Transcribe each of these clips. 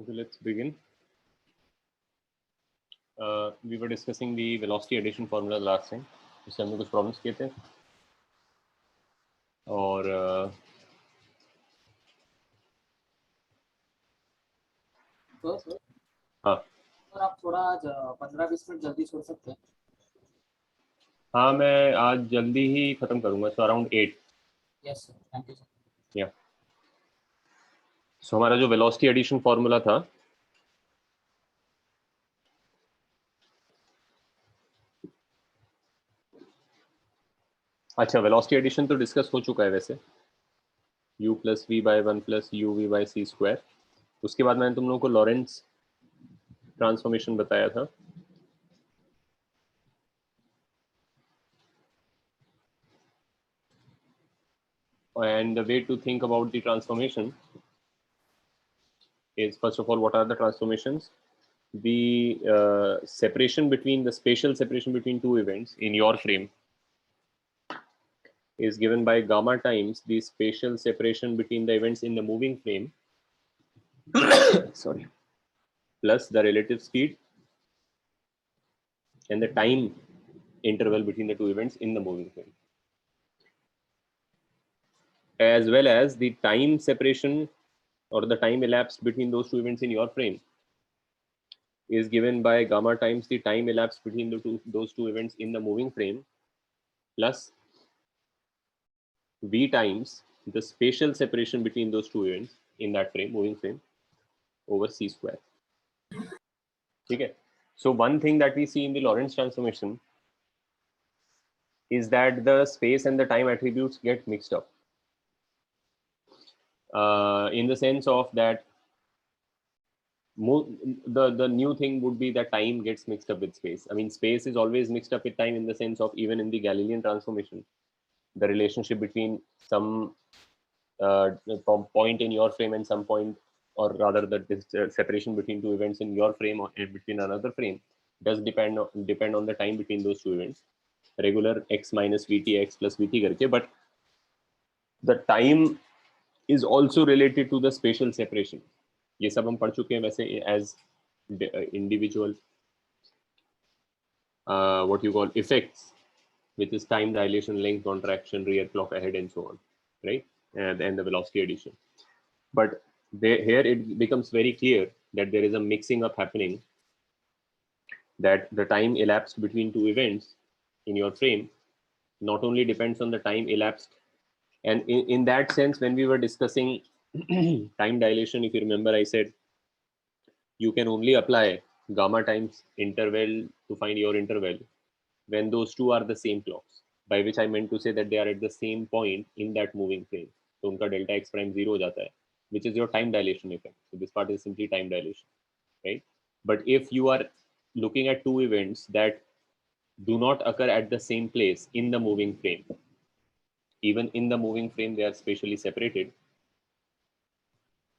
Okay, let's begin. We were discussing the velocity addition formula last time. इससे हमने कुछ problems किए थे और हाँ सर आप थोड़ा 15-20 मिनट जल्दी छोड़ सकते हैं? हाँ मैं आज जल्दी ही खत्म करूंगा, so around 8। Yes sir, thank you sir. या सो हमारा जो वेलोसिटी एडिशन फॉर्मूला था अच्छा, वेलोसिटी एडिशन तो डिस्कस हो चुका है वैसे, u plus v by 1 plus u v by c square. उसके बाद मैंने तुम लोगों को लॉरेंस ट्रांसफॉर्मेशन बताया था। And the way to think about the transformation is, first of all, what are the transformations? The separation between the spatial separation between two events in your frame is given by gamma times the spatial separation between the events in the moving frame sorry, plus the relative speed and the time interval between the two events in the moving frame, as well as the time separation or the time elapsed between those two events in your frame is given by gamma times the time elapsed between those two events in the moving frame plus v times the spatial separation between those two events in that frame, moving frame, over c square. Okay. So one thing that we see in the Lorentz transformation is that the space and the time attributes get mixed up, in the sense of that the new thing would be that time gets mixed up with space. I mean, space is always mixed up with time in the sense of, even in the Galilean transformation, the relationship between some point in your frame and some point, or rather the separation between two events in your frame or between another frame, does depend on the time between those two events, regular x minus vt x plus vt करके, but the time is also related to the spatial separation. ये सब हम पढ़ चुके हैं वैसे as individual what you call effects, which is time dilation, length contraction, rear clock ahead, and so on, right? And the velocity addition. But here it becomes very clear that there is a mixing up happening, that the time elapsed between two events in your frame not only depends on the time elapsed, and in that sense, when we were discussing time dilation, if you remember, I said you can only apply gamma times interval to find your interval when those two are the same clocks, by which I meant to say that they are at the same point in that moving frame. So उनका delta x prime 0 हो जाता है, which is your time dilation effect. So this part is simply time dilation, right? But if you are looking at two events that do not occur at the same place in the moving frame, even in the moving frame they are spatially separated,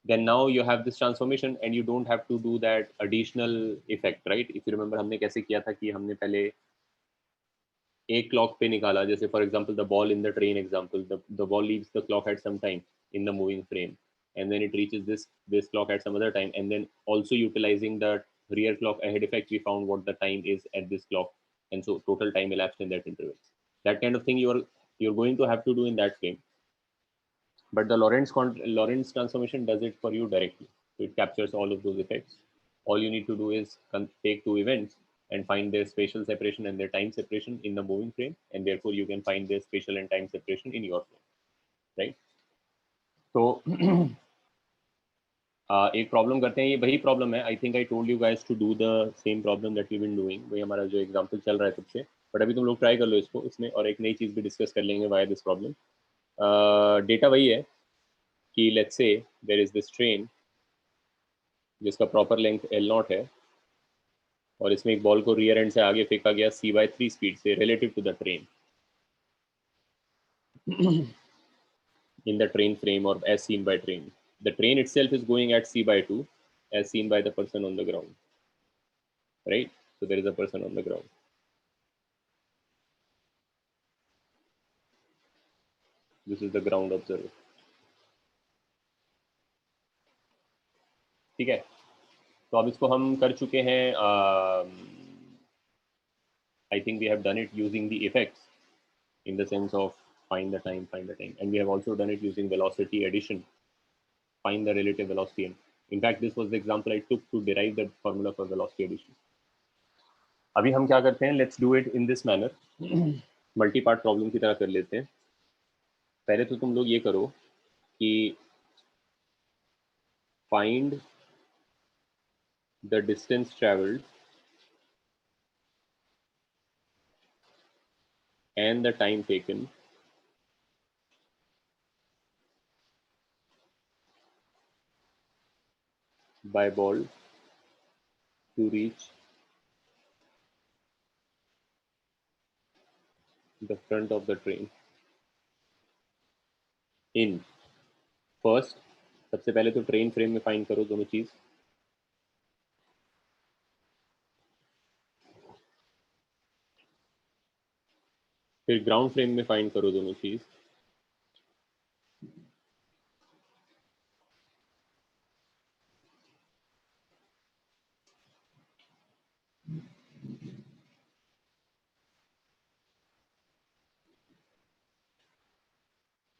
then now you have this transformation and you don't have to do that additional effect, right? If you remember, हमने कैसे किया था कि हमने पहले एक clock पे निकाला, जैसे for example the ball in the train example, the ball leaves the clock at some time in the moving frame, and then it reaches this clock at some other time, and then also utilizing the rear clock ahead effect, we found what the time is at this clock, and so total time elapsed in that interval. That kind of thing you're going to have to do in that frame, but the Lorentz transformation does it for you directly. So it captures all of those effects. All you need to do is take two events and find their spatial separation and their time separation in the moving frame, and therefore you can find their spatial and time separation in your frame, right? So एक problem करते हैं, ये वही problem है, I think I told you guys to do the same problem that we been doing, वही हमारा जो example चल रहा है तब से, बट अभी तुम लोग ट्राई कर लो इसको, इसमें और एक नई चीज़ भी डिस्कस कर लेंगे वाया दिस प्रॉब्लम। डेटा वही है कि let's say there is this train जिसका प्रॉपर लेंथ L0 है, और इसमें एक बॉल को रियर एंड से आगे फेंका गया c/3 स्पीड से relative to the train in the train frame or as seen by train. The train itself is going at c/2 as seen by the person on the ground, right? So there is a person on the ground. This is the ground observer. ठीक है, तो अब इसको हम कर चुके हैं. I think we have done it using the effects in the sense of find the time, and we have also done it using velocity addition, find the relative velocity. And in fact, this was the example I took to derive the formula for velocity addition. अभी हम क्या करते हैं, let's do it in this manner. Multi part problem की तरह कर लेते हैं. पहले तो तुम लोग ये करो कि find the distance travelled and the time taken by ball to reach the front of the train. In first, सबसे पहले तो ट्रेन फ्रेम में फाइंड करो दोनों चीज. फिर ग्राउंड फ्रेम में फाइंड करो दोनों चीज.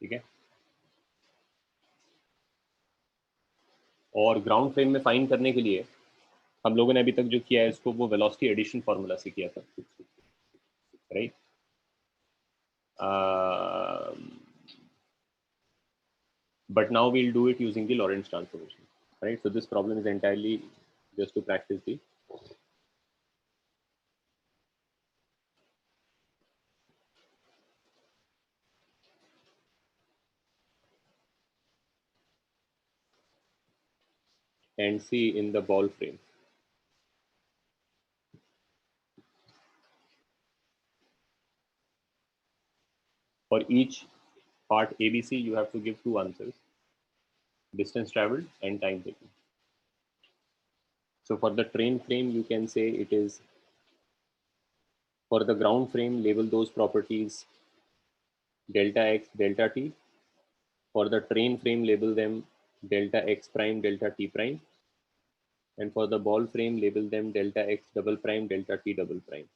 ठीक है. और ग्राउंड फ्रेम में फाइंड करने के लिए हम लोगों ने अभी तक जो किया है इसको वो वेलोसिटी एडिशन फार्मूला से किया था, right. But now we'll do it using the Lorentz transformation, right? So this problem is entirely just to practice the and see in the ball frame. For each part ABC, you have to give two answers: distance traveled and time taken. So for the train frame, you can say it is, for the ground frame, label those properties delta x, delta t. For the train frame, label them delta x prime, delta t prime. And for the ball frame, label them delta x double prime, delta t double prime.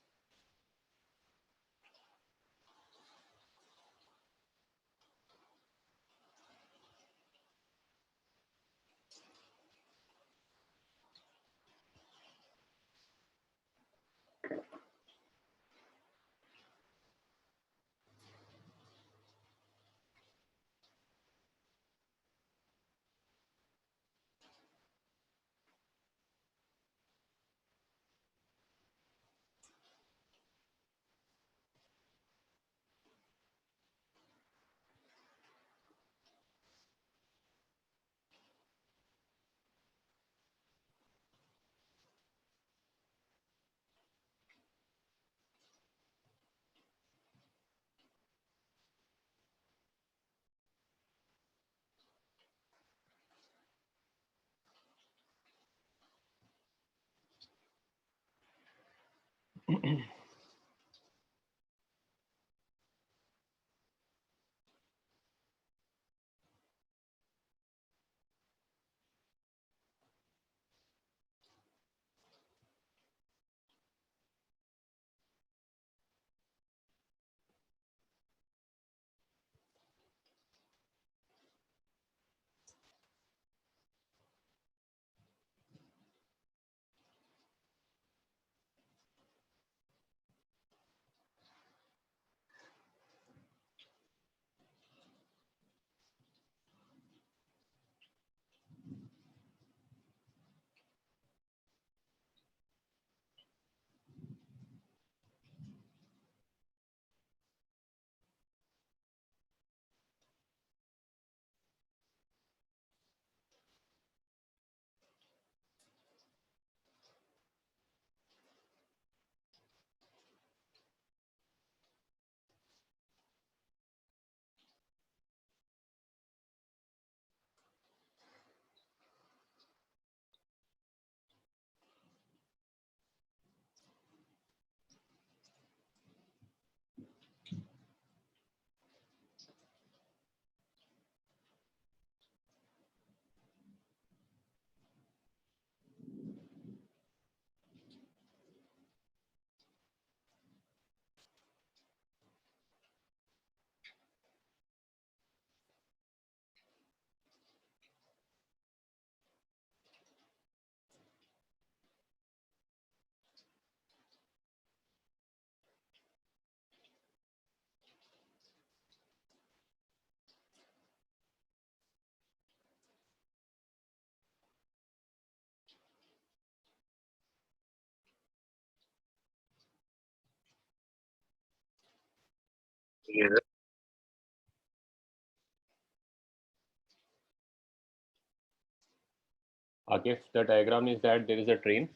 Akif, the diagram is that there is a train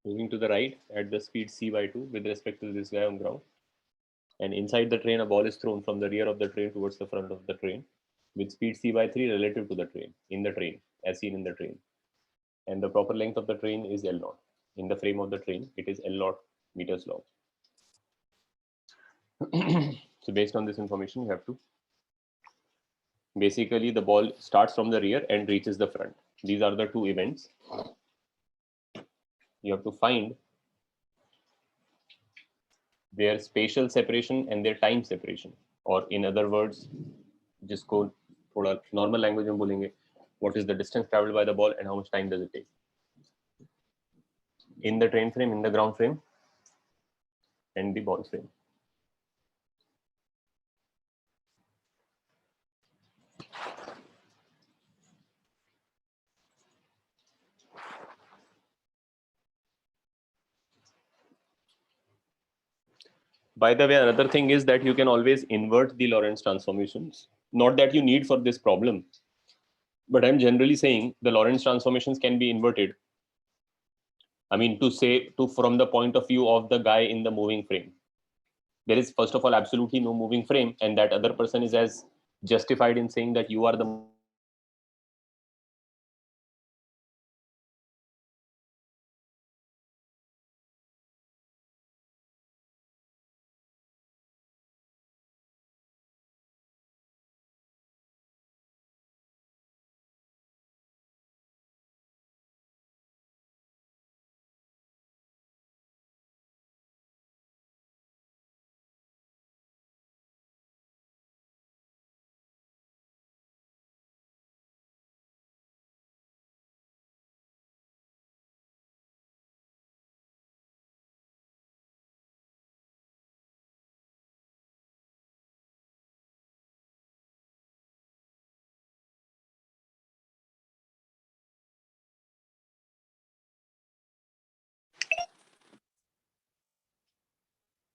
moving to the right at the speed c by 2 with respect to this guy on ground. And inside the train, a ball is thrown from the rear of the train towards the front of the train with speed c by 3 relative to the train, in the train, as seen in the train. And the proper length of the train is L naught. In the frame of the train, it is L naught meters long. So based on this information, you have to basically the ball starts from the rear and reaches the front. These are the two events. You have to find their spatial separation and their time separation, or in other words, जिसको थोड़ा normal language में बोलेंगे, what is the distance traveled by the ball and how much time does it take in the train frame, in the ground frame, and the ball frame. By the way, another thing is that you can always invert the Lorentz transformations. Not that you need for this problem, but I'm generally saying the Lorentz transformations can be inverted. I mean, to say from the point of view of the guy in the moving frame. There is, first of all, absolutely no moving frame, and that other person is as justified in saying that you are the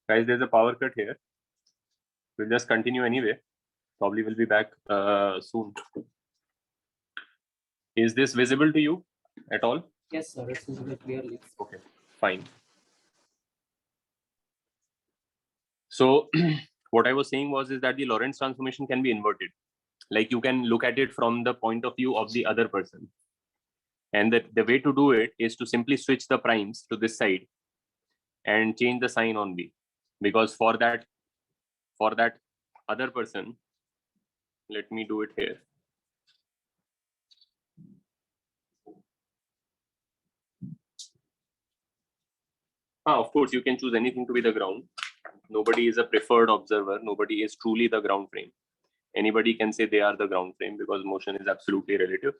guys, there's a power cut here. We'll just continue anyway. Probably will be back soon. Is this visible to you at all? Yes, sir. It's visible clearly. Okay, fine. So what I was saying was is that the Lorentz transformation can be inverted. Like you can look at it from the point of view of the other person. And the way to do it is to simply switch the primes to this side and change the sign on B. Because for that other person, let me do it here. Of course, you can choose anything to be the ground. Nobody is a preferred observer. Nobody is truly the ground frame. Anybody can say they are the ground frame because motion is absolutely relative.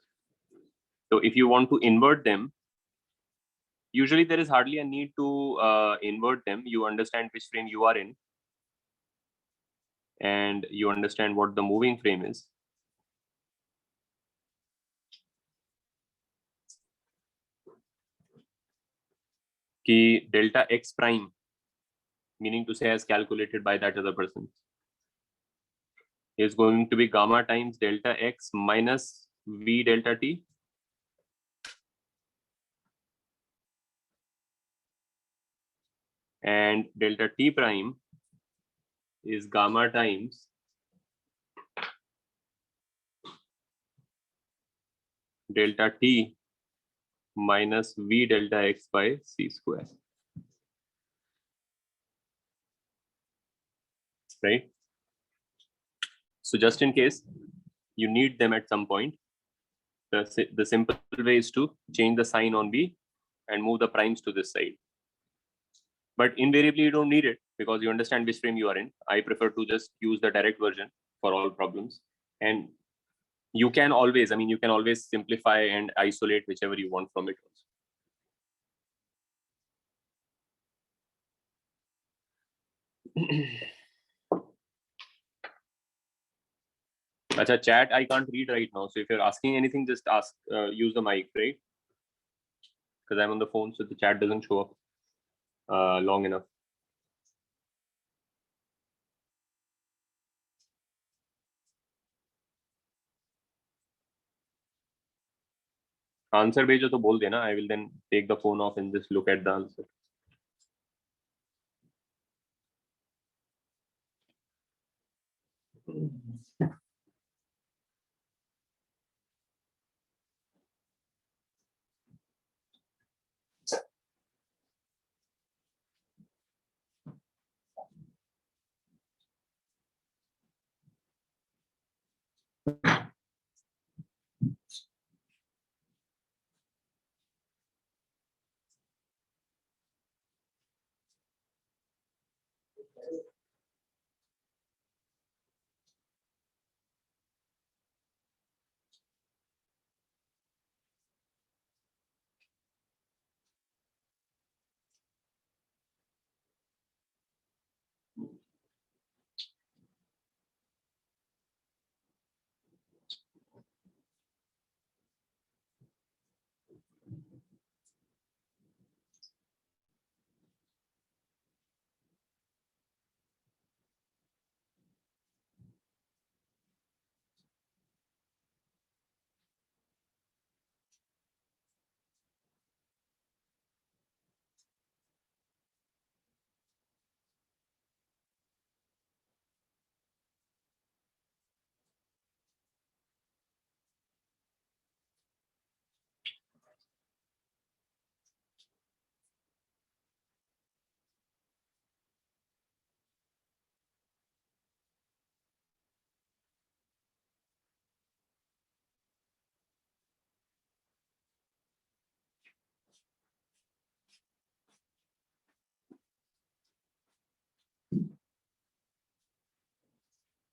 So if you want to invert them, usually there is hardly a need to invert them. You understand which frame you are in, and you understand what the moving frame is. Ki delta x prime, meaning to say as calculated by that other person, is going to be gamma times delta x minus v delta t. And delta t prime is gamma times delta t minus v delta x by c square. Right? So just in case you need them at some point, the simple way is to change the sign on B and move the primes to this side. But invariably you don't need it because you understand which frame you are in. I prefer to just use the direct version for all problems. And you can always, you can always simplify and isolate whichever you want from it. Acha, chat I can't read right now. So if you're asking anything, just ask, use the mic, right? Because I'm on the phone, so the chat doesn't show up long enough. Answer भेजो तो बोल देना, I will then take the phone off and just look at the answer.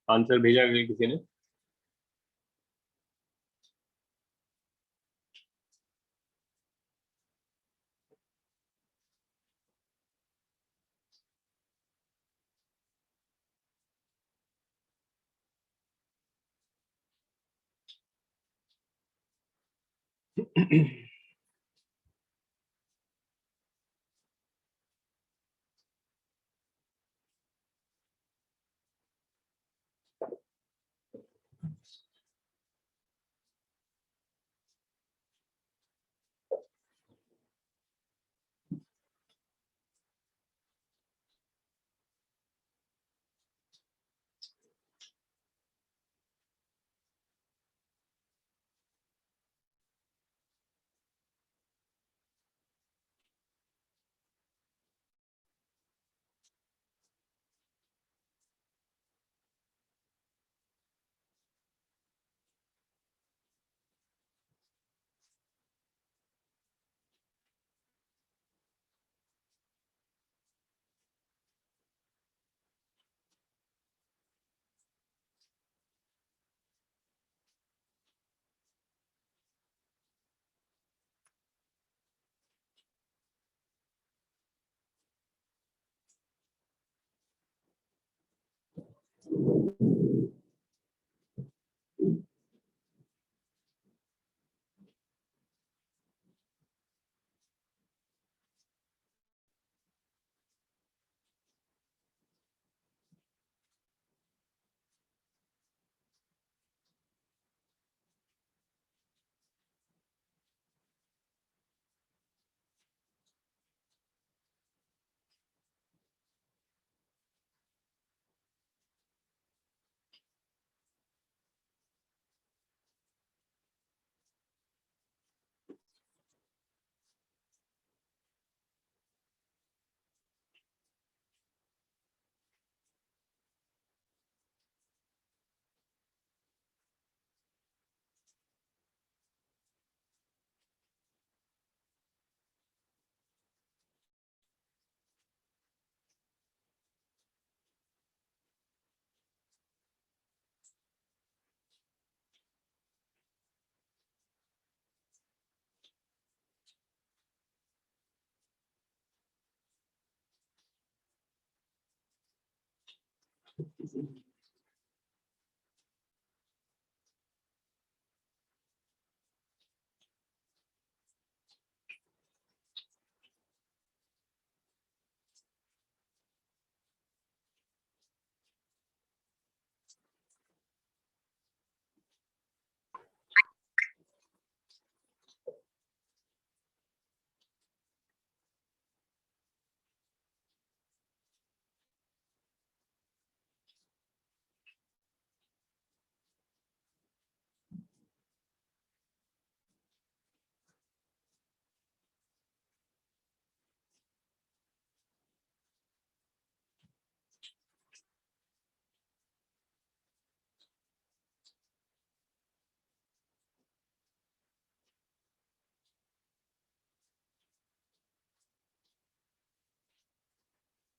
Answer भेजा है किसी ने?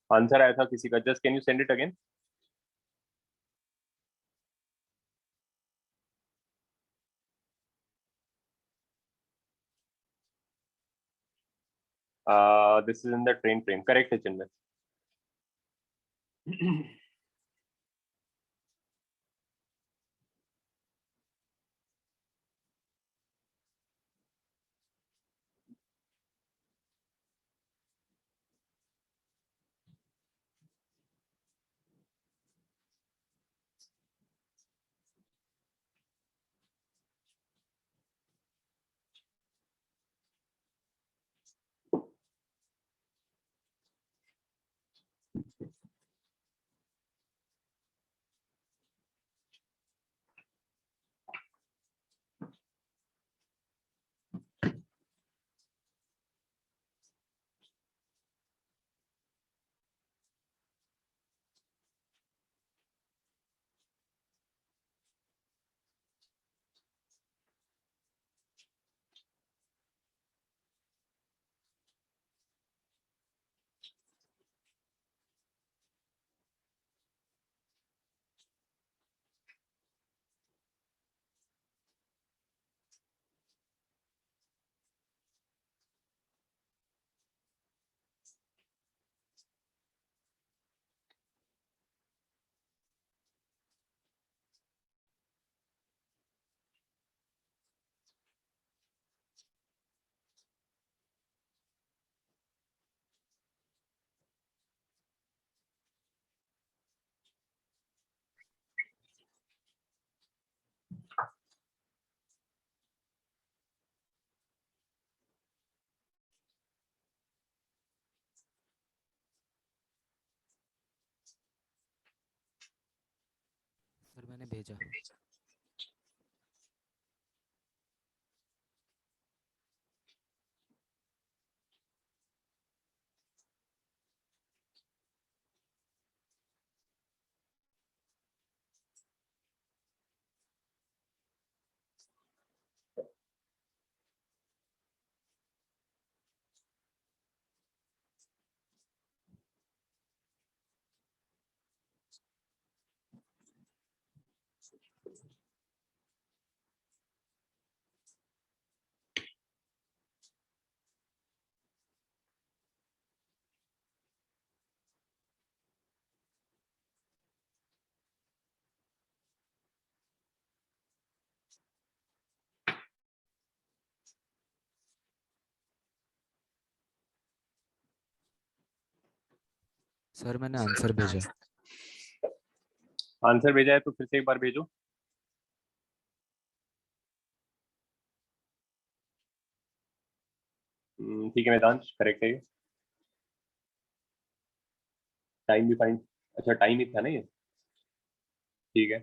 Answer आया था किसी का, just can you send it again? This is in the train frame, correct है चिन्मय। सर मैंने भेजा। सर मैंने आंसर भेजा। आंसर भेजा है तो फिर से एक बार भेजो। ठीक है वेदांश, करेक्ट है ये। टाइम भी फाइन, अच्छा टाइम ही था ना ये, ठीक है।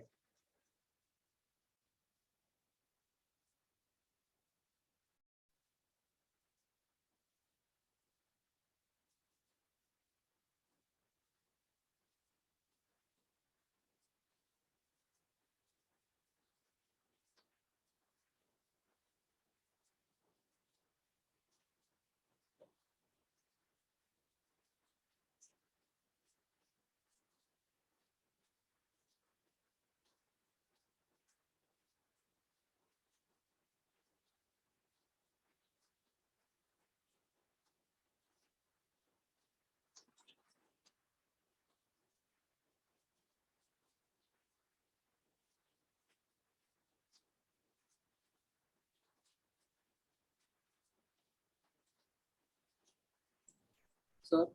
Sir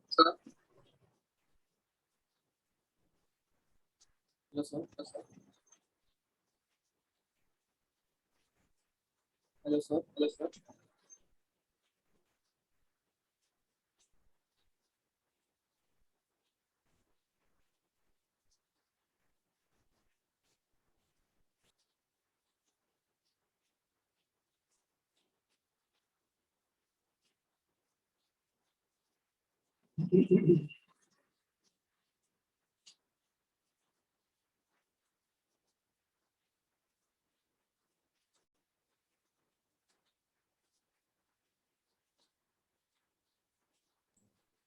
hello sir hello sir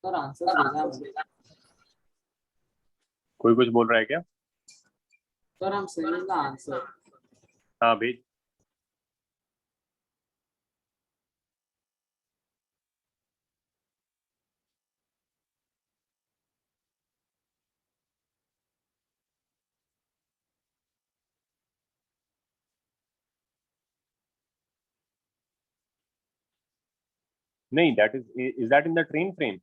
sir answer भेजा मैंने। कोई कुछ बोल रहा है क्या? Sir I'm sending the answer. हाँ भेज। नहीं, that is that in the train frame?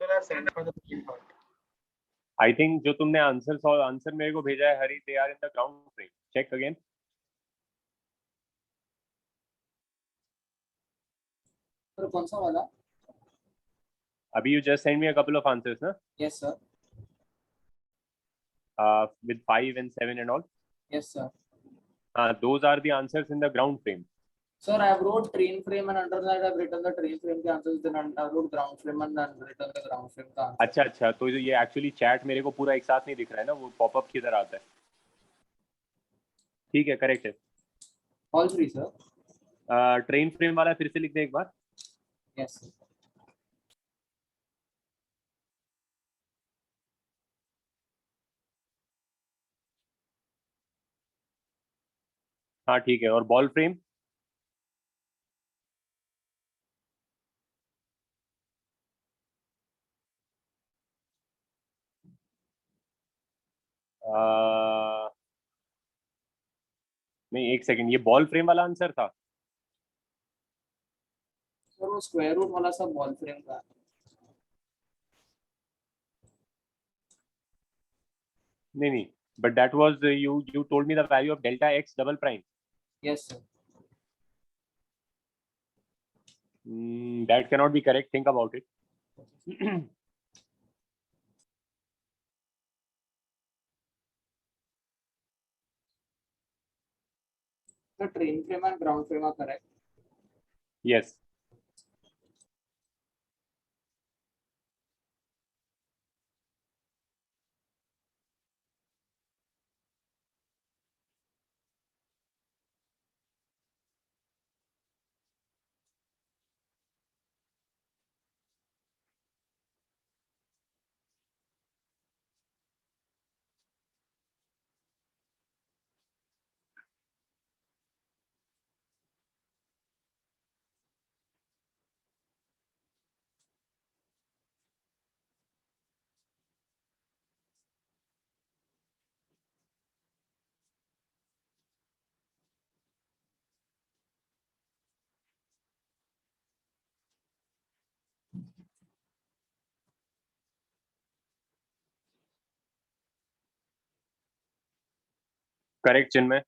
Sir, I sent for the booking part. I think जो तुमने आंसर मेरे को भेजा है हरी, they are in the ground frame. Check again. Sir कौन सा वाला? अभी you just send me a couple of answers, ना? Yes sir. With 5 and 7 and all. Yes sir. Those are the answers in the ground frame. Sir I have wrote train frame and under that I have written the train frame के answers, then I wrote ground frame and then written the ground frame का answer. अच्छा अच्छा, तो ये actually chat मेरे को पूरा एक साथ नहीं दिख रहा है ना, वो पॉपअप किधर आता है? ठीक है, करेक्ट है। All three sir. Train frame वाला फिर से लिख दे एक बार। Yes sir. हाँ ठीक है, और बॉल फ्रेम? नहीं, एक सेकंड, ये बॉल फ्रेम वाला आंसर था? सर वो स्क्वायर रूट वाला सब बॉल फ्रेम का। नहीं नहीं, but that was you told me the value of delta x double prime. Yes sir. That cannot be correct. Think about it. The train frame and ground frame are correct. Yes. Correct, Chinmay.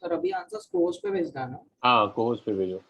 Sir अभी answer scores पे भेजना है ना? हाँ course पे भेजो.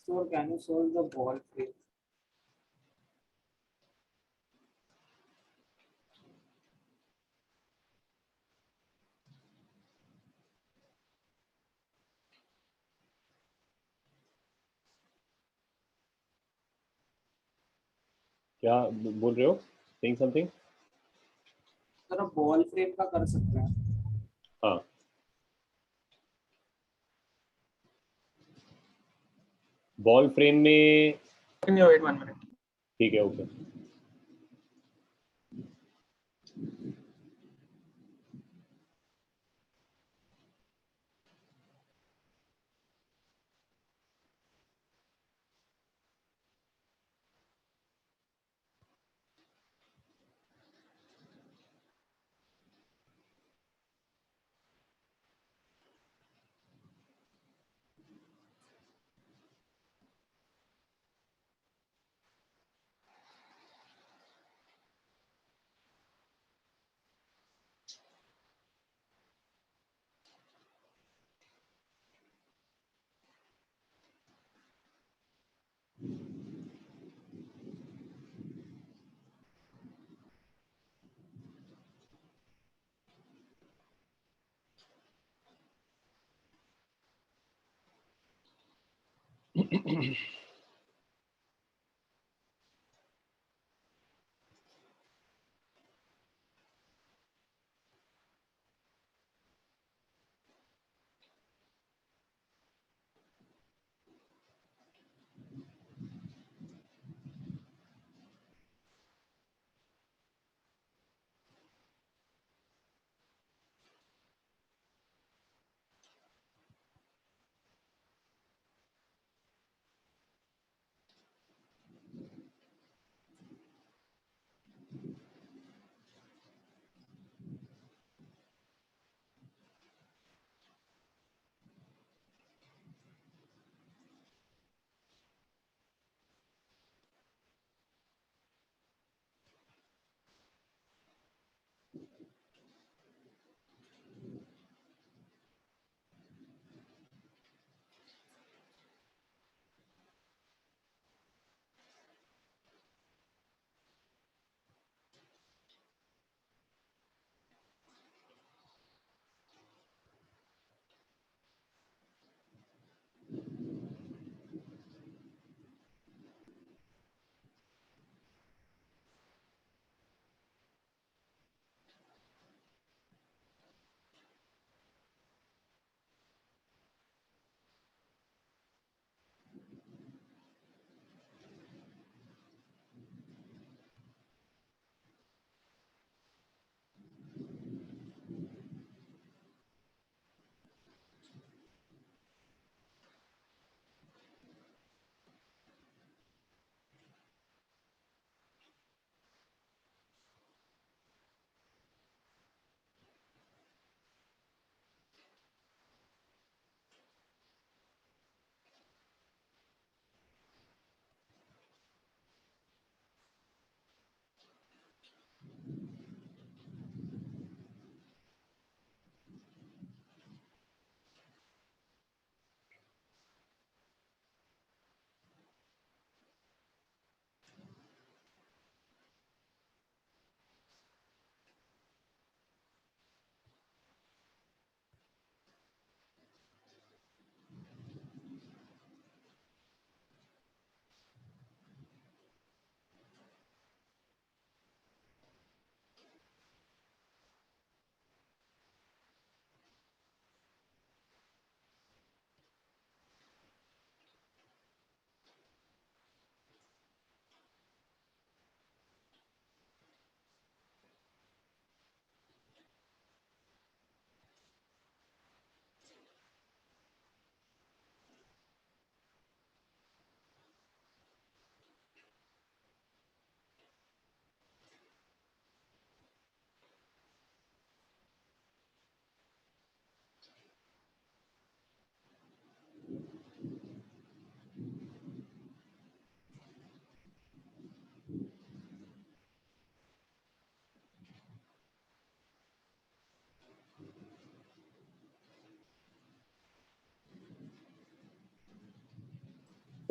So can you solve the ball frame? क्या बोल रहे हो? Saying something? सर अब बॉल फ्रेम का कर सकते हैं। हाँ, बॉल फ्रेम में Can you wait 1 minute? ठीक है, okay.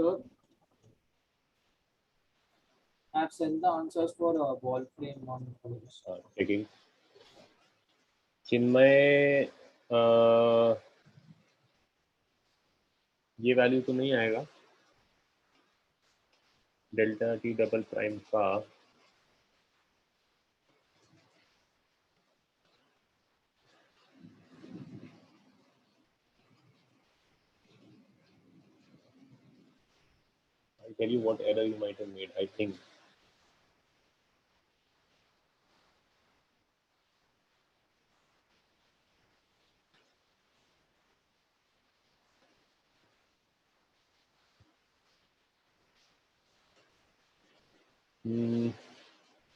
So I've sent the answers for ball frame on this. Checking. Chinmay, ये वैल्यू तो नहीं आएगा। डेल्टा टी डबल प्राइम का I'll tell you what error you might have made. I think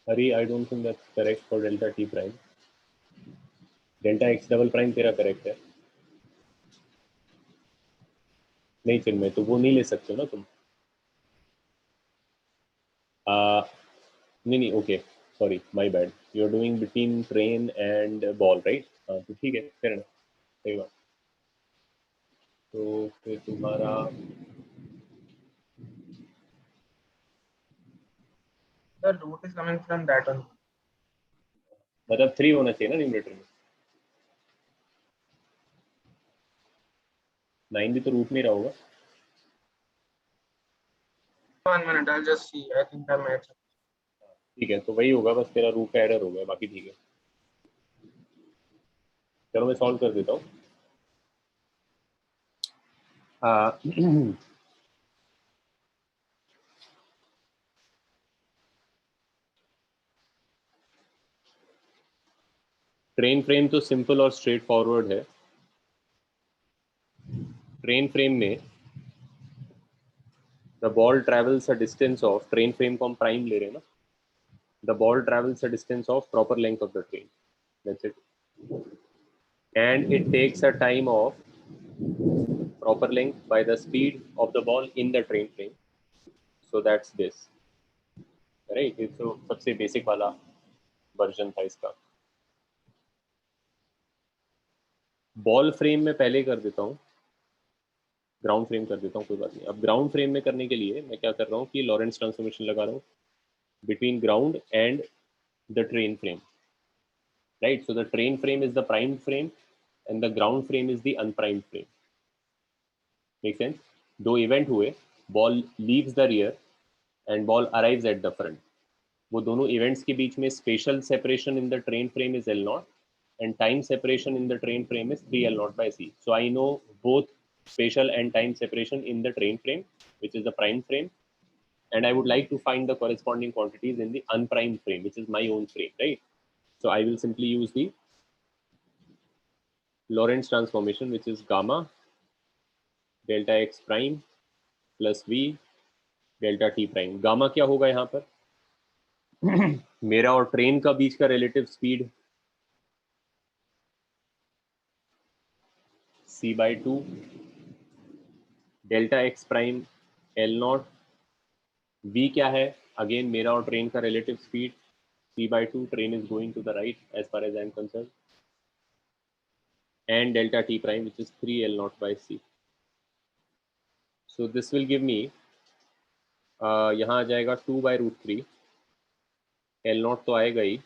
Hari, I don't think that's correct for delta t prime. Delta x double prime तेरा correct है. नहीं चिन्मय, तो वो नहीं ले सकते हो ना तुम. नहीं, okay, sorry, my bad. You're doing between train and ball, right? हाँ, तो ठीक है, fair enough, सही बात. तो फिर तुम्हारा The root is coming from that one. मतलब 3 होना चाहिए ना न्यूमरेटर में. 9 भी तो रूट में रहा होगा. 1 minute, I'll just see. I think I made some. ठीक है, तो वही होगा, बस तेरा रूट का एरर हो गया, बाकी ठीक है. चलो मैं सॉल्व कर देता हूँ. ट्रेन फ्रेम तो सिंपल और स्ट्रेट फॉरवर्ड है. ट्रेन फ्रेम में the ball travels a distance of, train frame को हम प्राइम ले रहे हैं ना, the ball travels a distance of proper length of the train, that's it. And it takes a time of proper length by the speed of the ball in the train frame. So that's this, right? So सबसे basic वाला version था इसका. Ball frame में पहले कर देता हूँ, ground frame कर देता हूँ, कोई बात नहीं. अब ग्राउंड फ्रेम में करने के लिए मैं क्या कर रहा हूँ कि लॉरेंस ट्रांसफॉर्मेशन लगा रहा हूँ between ground and the train frame, right? So the train frame is the primed frame and the ground frame is the unprimed frame. Make sense? दो इवेंट हुए, ball leaves the rear and ball arrives at the front. वो दोनों events के बीच में special separation in the train frame is L0 and time separation in the train frame is 3L0 by C. So I know both spatial and time separation in the train frame, which is the prime frame, and I would like to find the corresponding quantities in the unprimed frame, which is my own frame, right? So I will simply use the Lorentz transformation, which is gamma delta x prime plus V delta t prime. Gamma क्या होगा यहाँ पर? मेरा और train का बीच का relative speed c/2 delta x prime L0. v क्या है? अगेन मेरा और ट्रेन का relative speed c/2, train is going to the right as far as I am concerned, and delta t prime which is 3L0 by c. So this will give me, यहाँ आ जाएगा 2/√3, L0 तो आएगा ही,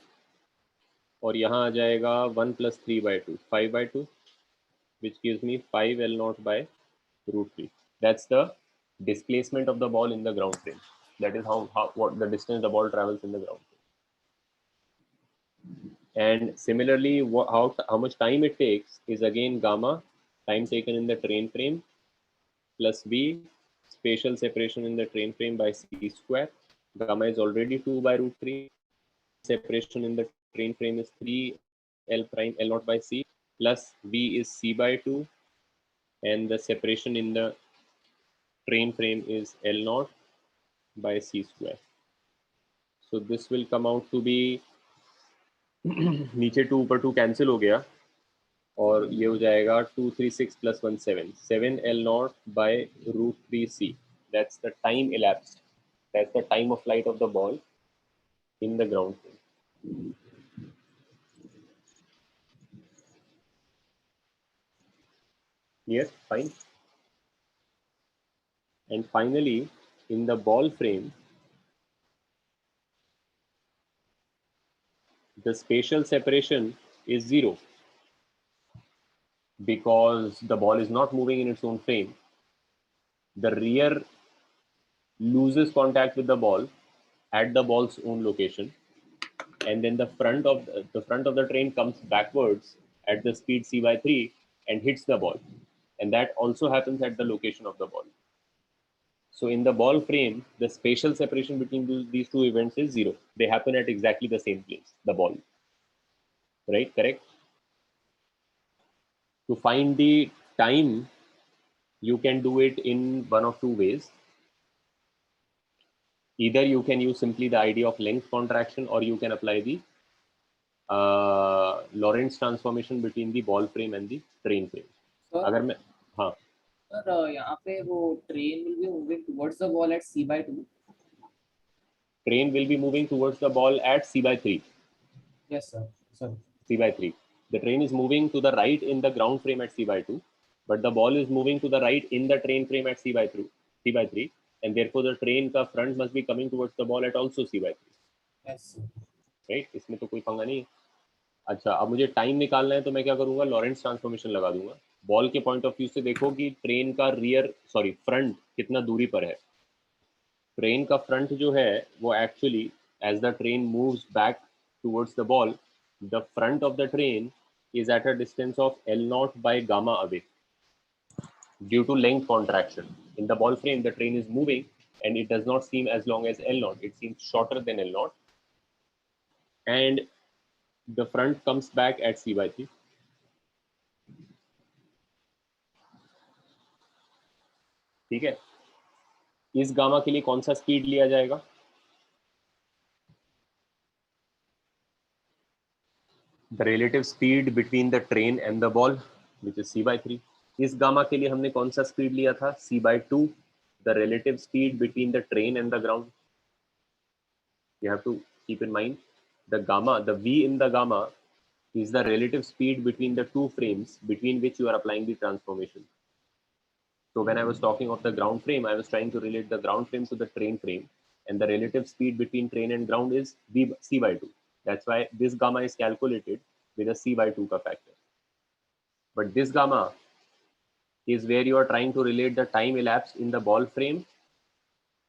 और यहाँ आ जाएगा 1 + 3/2, 5/2, which gives me 5L0 by √3. That's the displacement of the ball in the ground frame. That is what the distance the ball travels in the ground frame. And similarly, how much time it takes is again gamma, time taken in the train frame, plus V, spatial separation in the train frame by c square. Gamma is already 2/√3. Separation in the train frame is 3L prime L0 by C, plus V is c/2, and the separation in the train frame is L0 by c square. So this will come out to be नीचे 2 ऊपर 2 cancel हो गया, और ये हो जाएगा 236 + 1 7, 7L0 by √3c. That's the time elapsed. That's the time of flight of the ball in the ground frame. Yes, fine. And finally, in the ball frame, the spatial separation is 0 because the ball is not moving in its own frame. The rear loses contact with the ball at the ball's own location, and then the front of the train comes backwards at the speed c by 3 and hits the ball, and that also happens at the location of the ball. So in the ball frame, the spatial separation between these two events is 0. They happen at exactly the same place, the ball. Right? Correct? To find the time, you can do it in one of two ways. Either you can use simply the idea of length contraction, or you can apply the Lorentz transformation between the ball frame and the train frame. Sir, अगर मैं हाँ sir, यहाँ पे वो train will be moving towards the ball at c by 2. train will be moving towards the ball at c by 3. Yes, sir. Sir. C by 3. The train is moving to the right in the ground frame at c by 2, but the ball is moving to the right in the train frame at c by 3, and therefore the train का front must be coming towards the ball at also c by 3. Yes, sir. Right? इसमें तो कोई पंगा नहीं है. अच्छा, अब मुझे टाइम निकालना है तो मैं क्या करूंगा, लॉरेंट्स ट्रांसफॉर्मेशन लगा दूंगा. बॉल के पॉइंट ऑफ व्यू से देखो कि ट्रेन का फ्रंट कितना दूरी पर है. ट्रेन का फ्रंट जो है वो actually as the train moves back towards the ball, the front of the train is at a distance of L0 by gamma away due to length contraction. In the ball frame, the train is moving and it does not seem as long as L0. It seems shorter than L0. And the front comes back at c by 3. ठीक है. इस gamma के लिए कौन सा speed लिया जाएगा? The relative speed between the train and the ball, which is c by 3. इस गामा के लिए हमने कौन सा स्पीड लिया था? c by 2. The relative speed between the train and the ground. You have to keep in mind the gamma, the v in the gamma is the relative speed between the two frames between which you are applying the transformation. So when I was talking of the ground frame, I was trying to relate the ground frame to the train frame, and the relative speed between train and ground is c by 2. That's why this gamma is calculated with a c by 2 ka factor. But this gamma is where you are trying to relate the time elapsed in the ball frame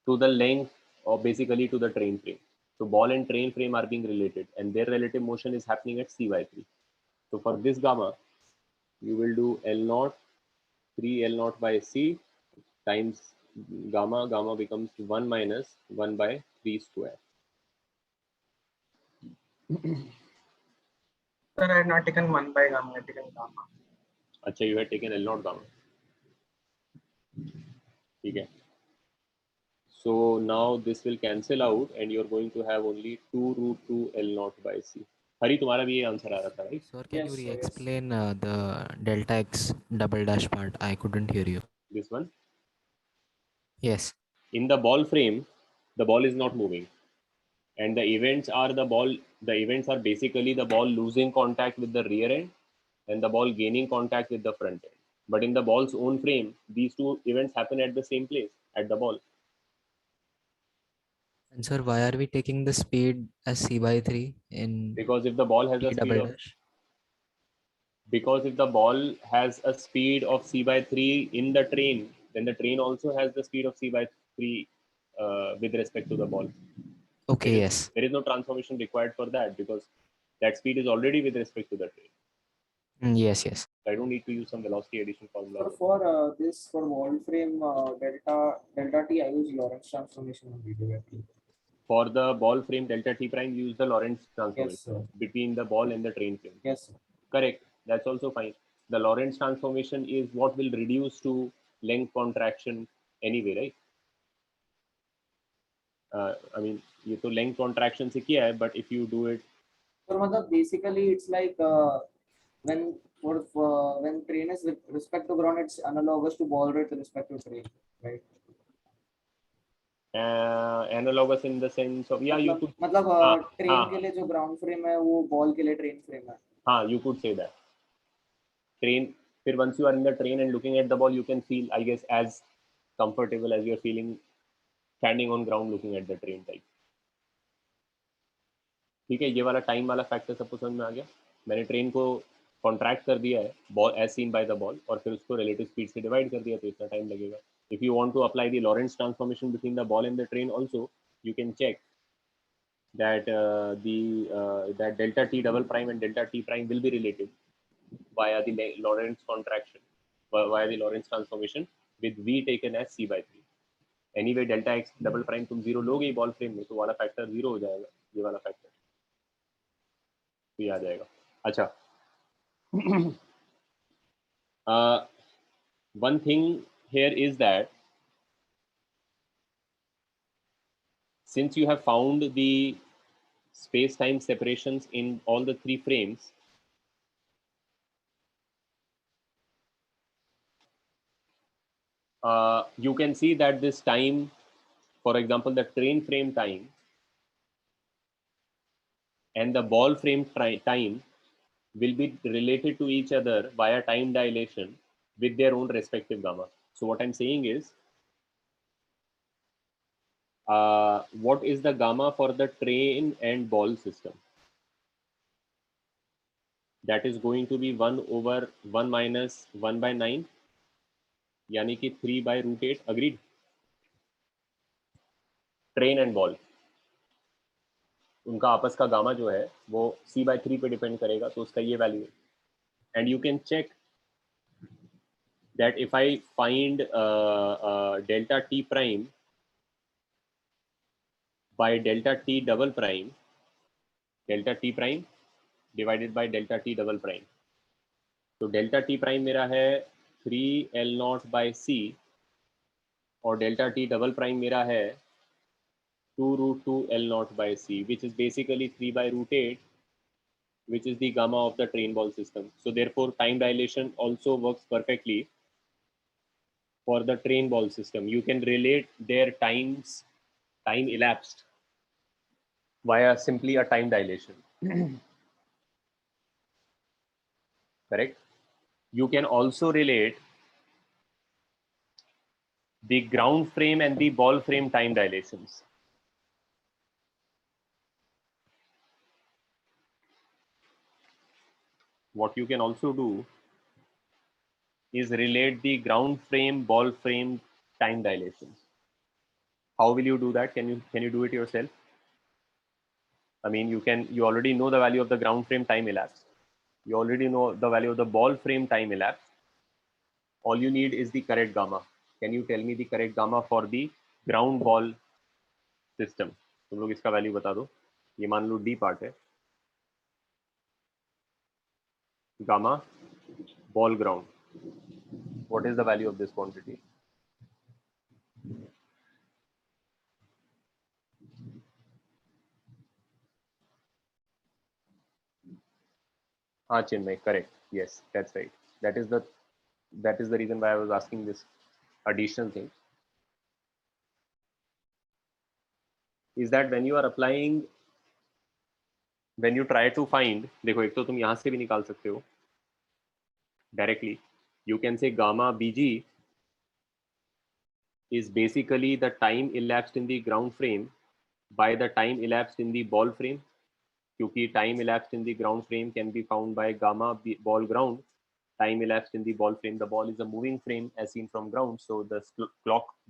to the length, or basically to the train frame. So ball and train frame are being related, and their relative motion is happening at c by 3. So for this gamma, you will do L0, 3 L0 by c times gamma. Gamma becomes 1 minus 1 by 3 square. Sir, I had not taken 1 by gamma, I had taken gamma. अच्छा, you had taken L0 gamma. ठीक है. So now this will cancel out and you're going to have only 2 root 2 L0 by c. हरी, तुम्हारा भी ये answer आ रहा था, right? Sir, can Yes, you sir, yes. re-explain the delta x double dash part? I couldn't hear you. This one. Yes. In the ball frame, the ball is not moving, and the events are basically the ball losing contact with the rear end and the ball gaining contact with the front end. But in the ball's own frame, these two events happen at the same place, at the ball. And sir, why are we taking the speed as c by 3 in Because if the ball has t a speed double of dash? because if the ball has a speed of c by 3 in the train, then the train also has the speed of c by 3 with respect to the ball. Okay, There is- yes. There is no transformation required for that because that speed is already with respect to the train. Yes, yes. I don't need to use some velocity addition formula. Sir, for this for wall frame delta t, I use Lorentz transformation only directly. For the ball frame delta t prime, use the Lorentz transformation Yes, sir. between the ball and the train frame. Yes, sir. Correct. That's also fine. The Lorentz transformation is what will reduce to length contraction anyway, right? I mean, ये तो length contraction से किया है, but if you do it, So मतलब basically it's like when train is with respect to ground, it's analogous to ball rate with respect to train, right? analogous in the sense of, yeah, you could, मतलब हाँ, train हाँ. के लिए जो ground frame है वो ball के लिए ट्रेन फ्रेम है. हाँ, you could say that. Train, फिर once you are in the train and looking at the ball, you can feel, I guess, as comfortable as you're feeling standing on ground looking at the train type. ठीक है, ये वाला time वाला factor सबको समझ में आ गया. मैंने ट्रेन को कॉन्ट्रैक्ट कर दिया है ball as seen by the ball, और फिर उसको रिलेटिव स्पीड से डिवाइड कर दिया, तो इतना टाइम लगेगा. If you want to apply the Lorentz transformation between the ball and the train also, you can check that that delta t double prime and delta t prime will be related via the Lorentz contraction, via the Lorentz transformation with v taken as c by 3. Anyway, delta x double prime तुम 0 लोगे ball frame में, तो वाला factor 0 हो जाएगा, ये वाला factor तो ये आ जाएगा. अच्छा, one thing here is that since you have found the space-time separations in all the 3 frames, you can see that this time, for example, the train frame time and the ball frame time will be related to each other via time dilation with their own respective gamma. So what I'm saying is, what is the gamma for the train and ball system? That is going to be 1 over 1 minus 1 by 9, यानी कि 3 by root 8. Agreed? Train and ball, उनका आपस का gamma जो है वो c by 3 पे depend करेगा, तो उसका ये वैल्यू है. And you can check that if I find delta t prime by delta t double prime, delta t prime divided by delta t double prime, तो डेल्टा t प्राइम मेरा है 3L0 by c और delta t double prime मेरा है 2 root 2 L0 by c, which is basically 3 by root 8, which is the gamma of the train ball system. So therefore, time dilation also works perfectly for the train ball system. You can relate their time elapsed via simply a time dilation. Correct? You can also relate the ground frame and the ball frame time dilations. What you can also do is relate the ground frame, ball frame time dilations. How will you do that? Can you do it yourself? I mean, you already know the value of the ground frame time elapsed. You already know the value of the ball frame time elapsed. All you need is the correct gamma. Can you tell me the correct gamma for the ground ball system? तुम लोग इसका value बता दो. ये मान लो D part है. Gamma ball ground. What is the value of this quantity? Chinmay, correct. Yes, that's right. That is the reason why I was asking this additional thing. Is that when you are applying, when you try to find, देखो एक तो तुम यहाँ से भी निकाल सकते हो directly. You can say gamma bg is basically the time elapsed in the ground frame by the time elapsed in the ball frame. क्योंकि time elapsed in the ground frame can be found by gamma ball ground. Time elapsed in the ball frame. The ball is a moving frame as seen from ground, so the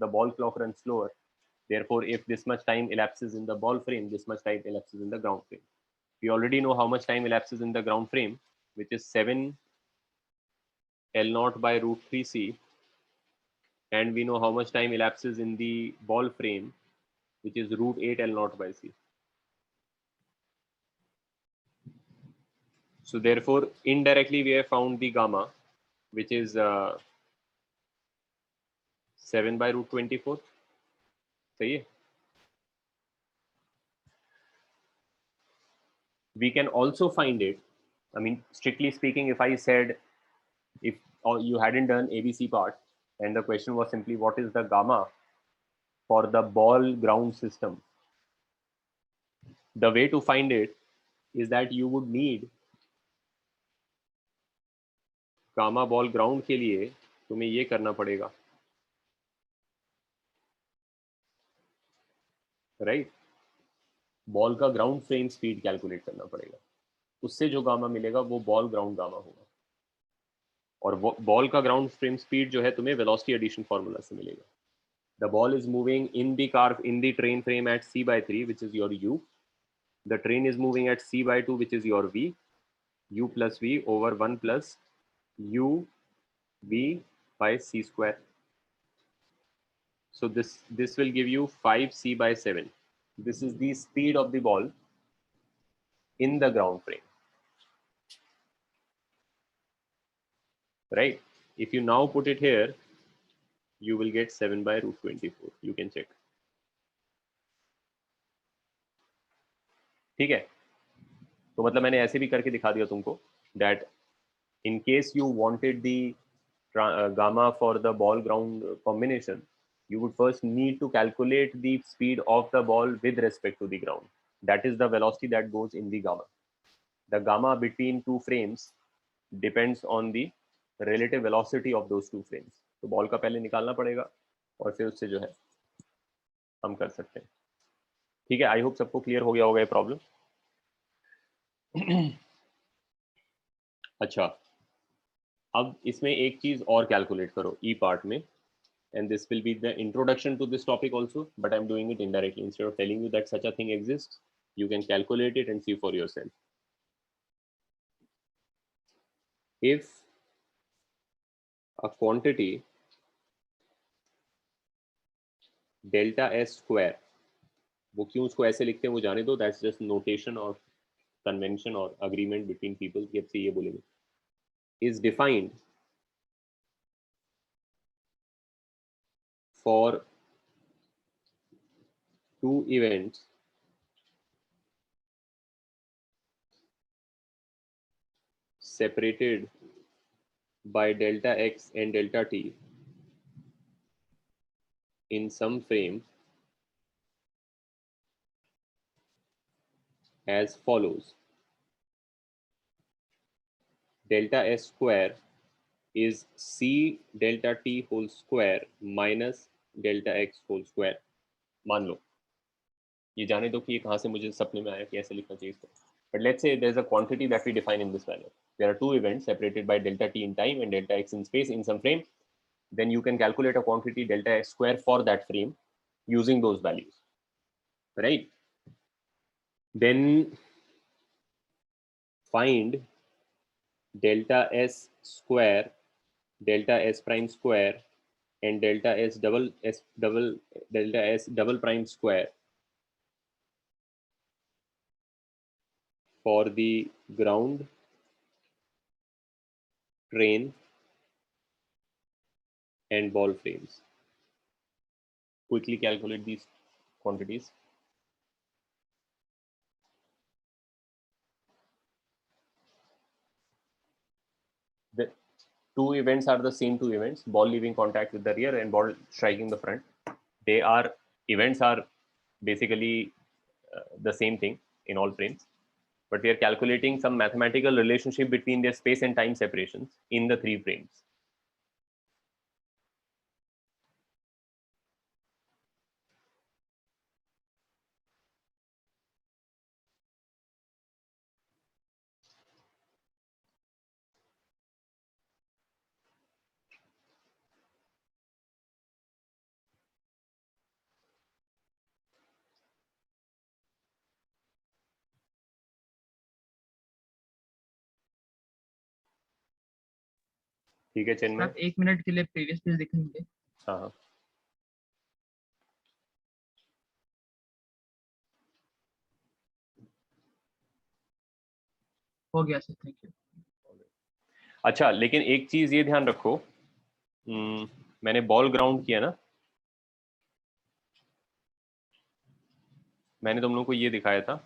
ball clock runs slower. Therefore, if this much time elapses in the ball frame, this much time elapses in the ground frame. We already know how much time elapses in the ground frame, which is 7 L0 by root 3c, and we know how much time elapses in the ball frame, which is root 8 L0 by c. So therefore, indirectly we have found the gamma, which is 7 by root 24. सही है? We can also find it. I mean, strictly speaking, if I said, if you hadn't done ABC part and the question was simply what is the gamma for the ball ground system, the way to find it is that you would need gamma ball ground के लिए तुम्हें ये करना पड़ेगा, right? Ball का ground frame speed calculate करना पड़ेगा, उससे जो गामा मिलेगा वो बॉल ग्राउंड गामा होगा. और बॉल का ग्राउंड फ्रेम स्पीड जो है तुम्हें वेलोसिटी एडिशन फार्मूला से मिलेगा. The ball is moving in the train frame eight c/3 which is your u. The train is moving at c/2 which is your v. U plus v over 1 plus u v by c square. So this will give you 5c/7. This is the speed of the ball in the ground frame. Right? If you now put it here, you will get 7/√24. You can check. ठीक है, तो मतलब मैंने ऐसे भी करके दिखा दिया तुमको that in case you wanted the gamma for the ball ground combination, you would first need to calculate the speed of the ball with respect to the ground. That is the velocity that goes in the gamma. The gamma between two frames depends on the relative velocity of those two frames. तो ball का पहले निकालना पड़ेगा और फिर उससे जो है हम कर सकते हैं. ठीक है, आई होप सबको क्लियर हो गया होगा ये प्रॉब्लम. अच्छा, अब इसमें एक चीज और कैलकुलेट करो ई पार्ट में, and this will be the introduction to this topic also, but I'm doing it indirectly. Instead of telling you that such a thing exists, you can calculate it and see for yourself. If a quantity delta s square, वो क्यों उसको ऐसे लिखते हैं वो जाने दो, that's just notation or convention or agreement between people कि अब से ये बोलेंगे, is defined for two events separated by delta x and delta t in some frame as follows. Delta s square is c delta t whole square minus delta x whole square. मान लो ये जाने दो कि ये कहाँ से मुझे सपने में आया कि ऐसे लिखना चाहिए इसको. But let's say there's a quantity that we define in this manner. There are two events separated by delta t in time and delta x in space in some frame. Then you can calculate a quantity delta x square for that frame using those values. Right? Then find delta s square, delta s prime square, and delta s double prime square for the ground, train, and ball frames. Quickly calculate these quantities. The two events are the same two events, ball leaving contact with the rear and ball striking the front. Events are basically the same thing in all frames, but we are calculating some mathematical relationship between their space and time separations in the three frames. ठीक है चेन्नई, आप 1 minute के लिए previous page दिखाएंगे. हाँ हो गया sir, thank you. अच्छा, लेकिन एक चीज ये ध्यान रखो, मैंने बॉल ग्राउंड किया ना, मैंने तुम लोगों को ये दिखाया था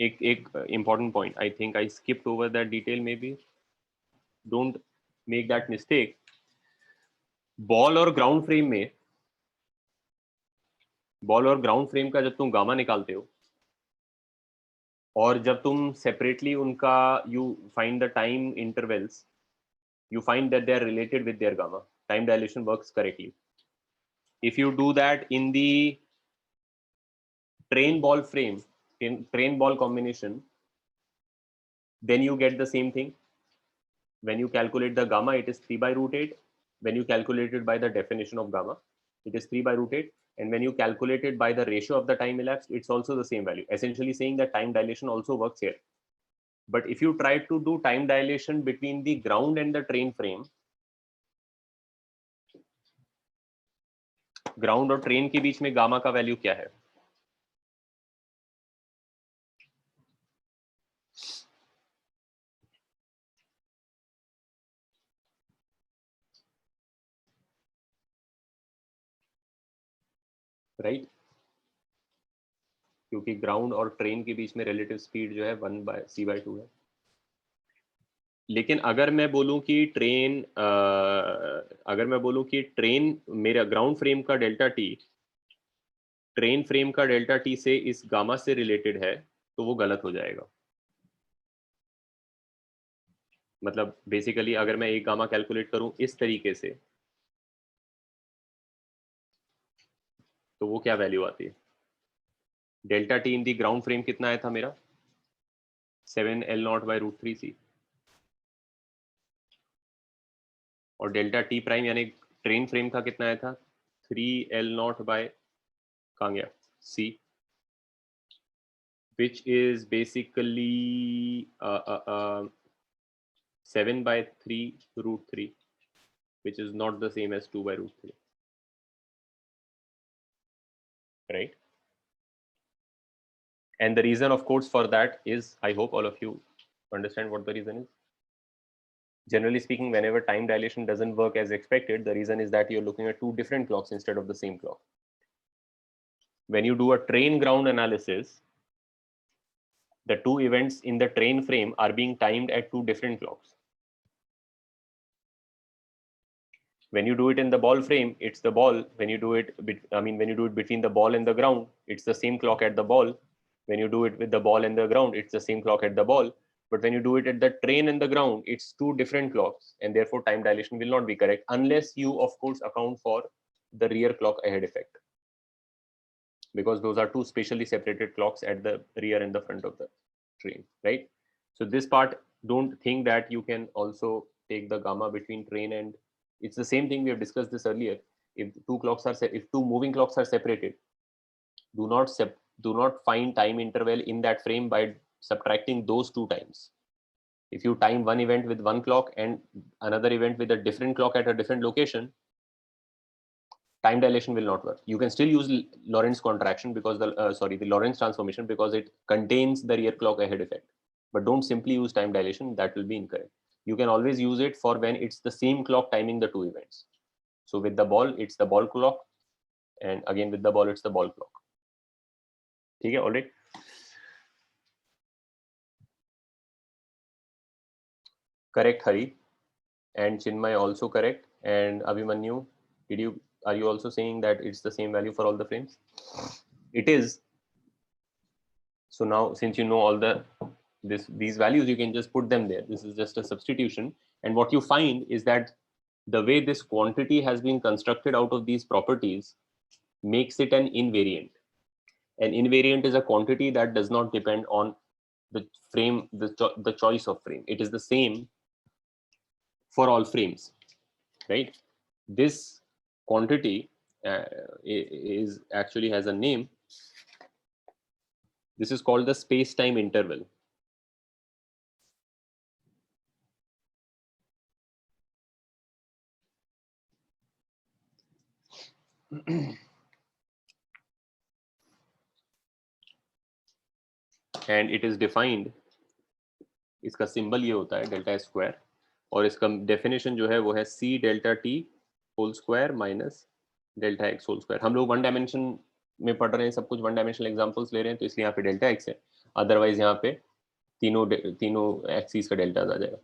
एक important point. I think I skipped over that detail maybe. Don't make that mistake. Ball और ग्राउंड फ्रेम का जब तुम गामा निकालते हो और जब तुम सेपरेटली उनका you find the time intervals, you find that they are related with their gamma. Time dilation works correctly. If you do that in the train ball frame, in train ball combination, then you get the same thing. when you calculate the gamma, it is 3 by root 8. When you calculate it by the definition of gamma, it is 3 by root 8. And when you calculate it by the ratio of the time elapsed, it's also the same value, essentially saying that time dilation also works here. But if you try to do time dilation between the ground and the train frame, ground और train के बीच में gamma का value क्या है? Right, क्योंकि ground और train के बीच में रिलेटिव स्पीड जो है 1/c/2 है. लेकिन अगर मैं बोलूं कि ट्रेन मेरा ग्राउंड फ्रेम का डेल्टा टी ट्रेन फ्रेम का डेल्टा टी से इस गामा से रिलेटेड है, तो वो गलत हो जाएगा. मतलब बेसिकली अगर मैं एक गामा कैलकुलेट करूं इस तरीके से, तो वो क्या वैल्यू आती है? डेल्टा टी इन दी ग्राउंड फ्रेम कितना आया था मेरा? 7L0/√3c. और डेल्टा टी प्राइम यानी ट्रेन फ्रेम का कितना आया था? 3L0/c, which is basically 7/3√3, which is not the same as 2/√3, right? And the reason, of course, for that is, I hope all of you understand what the reason is. Generally speaking, whenever time dilation doesn't work as expected, the reason is that you're looking at two different clocks instead of the same clock. When you do a train ground analysis, the two events in the train frame are being timed at two different clocks. When you do it in the ball frame, it's the ball. When you do it, when you do it between the ball and the ground, it's the same clock at the ball. When you do it with the ball and the ground, it's the same clock at the ball. But when you do it at the train and the ground, it's two different clocks, and therefore time dilation will not be correct unless you, of course, account for the rear clock ahead effect, because those are two spatially separated clocks at the rear and the front of the train, right? So this part, don't think that you can also take the gamma between train and, it's the same thing, we have discussed this earlier. If two moving clocks are separated, do not find time interval in that frame by subtracting those two times. If you time one event with one clock and another event with a different clock at a different location, time dilation will not work. You can still use Lorentz contraction because the Lorentz transformation, because it contains the rear clock ahead effect. But don't simply use time dilation, that will be incorrect. You can always use it for when it's the same clock timing the two events. So with the ball, it's the ball clock, and again with the ball, it's the ball clock. Okay, all right. Correct, Hari, and Chinmay also correct, and Abhimanyu, are you also saying that it's the same value for all the frames? It is. So now, since you know all these values, you can just put them there. This is just a substitution, and what you find is that the way this quantity has been constructed out of these properties makes it an invariant. An invariant is a quantity that does not depend on the frame, the choice of frame. It is the same for all frames, right? This quantity is actually has a name. This is called the space-time interval. And it is defined, इसका symbol ये होता है delta square, और इसका definition जो है वो है c delta t whole square minus delta x whole square. हम लोग वन डायमेंशन में पढ़ रहे हैं, सब कुछ वन डायमेंशनल एग्जांपल्स ले रहे हैं, तो इसलिए यहाँ पे डेल्टा x है, अदरवाइज यहाँ पे तीनों एक्सिस का डेल्टा आ जाएगा.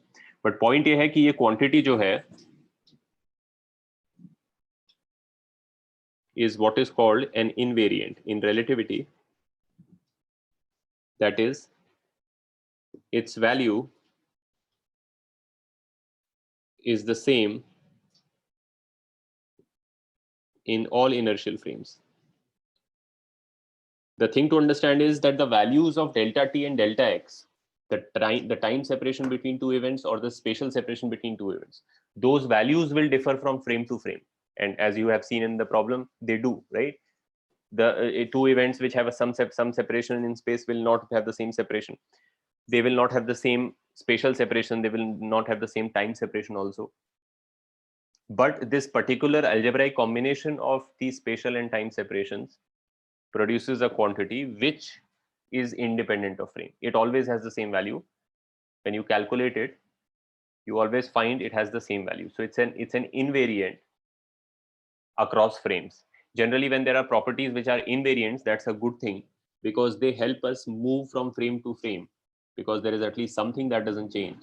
बट पॉइंट ये है कि ये क्वांटिटी जो है is what is called an invariant in relativity. That is, its value is the same in all inertial frames. The thing to understand is that the values of delta t and delta x the time separation between two events or the spatial separation between two events, those values will differ from frame to frame. And as you have seen in the problem, they do, right? The two events which have some separation in space will not have the same separation. They will not have the same spatial separation. They will not have the same time separation also. But this particular algebraic combination of these spatial and time separations produces a quantity which is independent of frame. It always has the same value. When you calculate it, you always find it has the same value. So it's an invariant across frames. Generally, when there are properties which are invariants, that's a good thing, because they help us move from frame to frame, because there is at least something that doesn't change.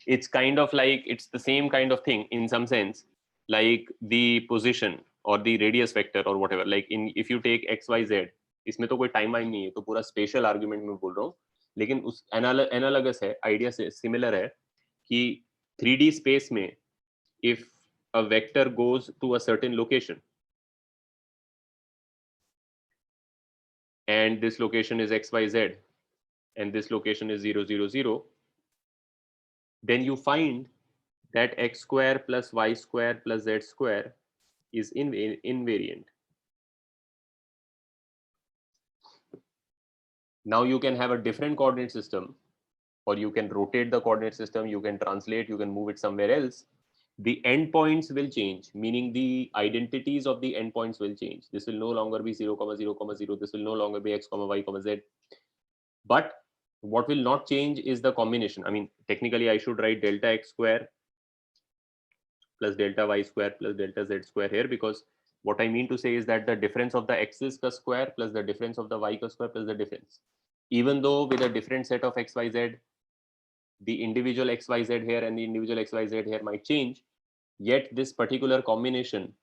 It's kind of like, it's the same kind of thing in some sense, like the position or the radius vector or whatever. Like if you take x, y, z, इसमें तो कोई time वाइम नहीं है, तो पूरा special argument में बोल रहा हूँ, लेकिन उस एनालॉगस है, आइडिया से सिमिलर है कि 3D स्पेस में if a vector goes to a certain location and this location is xyz and this location is 0 0 0, then you find that x square plus y square plus z square is invariant. Now you can have a different coordinate system, or you can rotate the coordinate system, you can translate, you can move it somewhere else. The endpoints will change, meaning the identities of the endpoints will change. This will no longer be 0, 0, 0. This will no longer be x, y, z. But what will not change is the combination. I mean, technically, I should write delta x square plus delta y square plus delta z square here, because what I mean to say is that the difference of the x's ka square plus the difference of the y ka square plus the difference. Even though with a different set of x, y, z, the individual x, y, z here and the individual x, y, z here might change, yet this particular combination,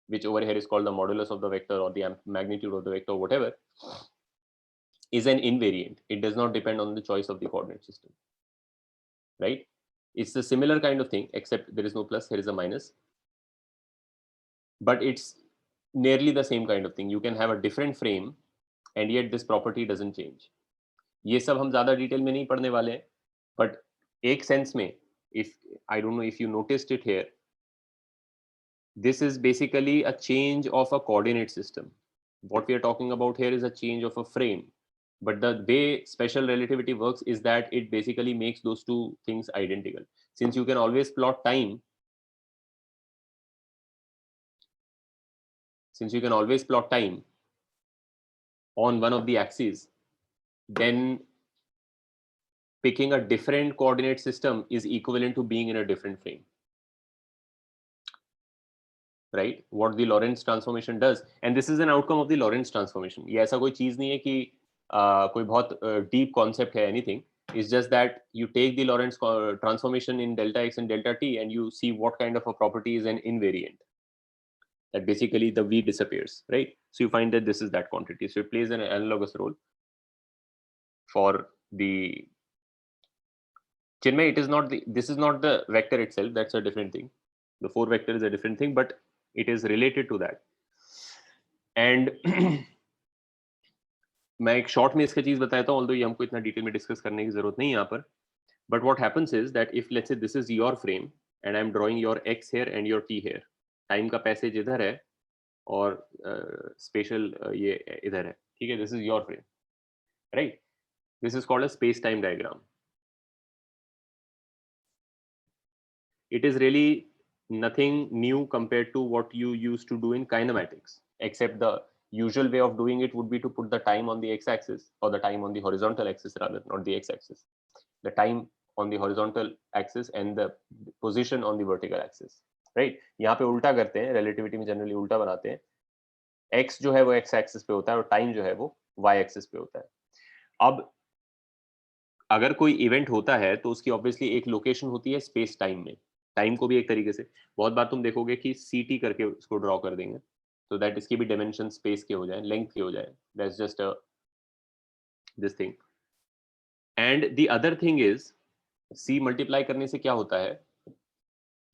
which over here is called the modulus of the vector or the magnitude of the vector, whatever, is an invariant. It does not depend on the choice of the coordinate system, right? It's a similar kind of thing, except there is no plus, here is a minus. But it's nearly the same kind of thing. You can have a different frame and yet this property doesn't change. ये सब हम ज़्यादा detail में नहीं पढ़ने वाले हैं, but एक सेंस में, if I don't know if you noticed it here, this is basically a change of a coordinate system. What we are talking about here is a change of a frame. But the way special relativity works is that it basically makes those two things identical. Since you can always plot time, on one of the axes, then picking a different coordinate system is equivalent to being in a different frame. Right? What the Lorentz transformation does, and this is an outcome of the Lorentz transformation. ये ऐसा कोई चीज नहीं है कि कोई बहुत deep concept है, anything. It's just that you take the Lorentz transformation in delta x and delta t and you see what kind of a property is an invariant. That basically the v disappears, right? So you find that this is that quantity. So it plays an analogous role for the Chinmay. It is not this is not the vector itself. That's a different thing. The 4 vector is a different thing, but it is related to that. And मैं एक short में इसका चीज बताता हूं, although ये हमको इतना डिटेल में डिस्कस करने की जरूरत नहीं है यहाँ पर. But what happens is that if let's say this is your frame and I'm drawing your x here and your t here, time का पैसेज इधर है और स्पेशल ये इधर है, ठीक है? This is your frame, right? This is called a space-time diagram. It is really nothing new compared to what you used to do in kinematics, except the usual way of doing it would be to put the time on the x-axis, or the time on the horizontal axis rather, not the x-axis. The time on the horizontal axis and the position on the vertical axis, right? यहाँ पे उल्टा करते हैं, relativity में generally उल्टा बनाते हैं. x जो है वो x-axis पे होता है और time जो है वो y-axis पे होता है. अब अगर कोई इवेंट होता है तो उसकी ऑब्वियसली एक लोकेशन होती है स्पेस टाइम में. टाइम को भी एक तरीके से बहुत बार तुम देखोगे कि ct करके उसको ड्रॉ कर देंगे, तो दैट इसके भी डायमेंशन स्पेस के हो जाए, लेंथ के हो जाए. That's just this thing. And the other thing is c multiply करने से क्या होता है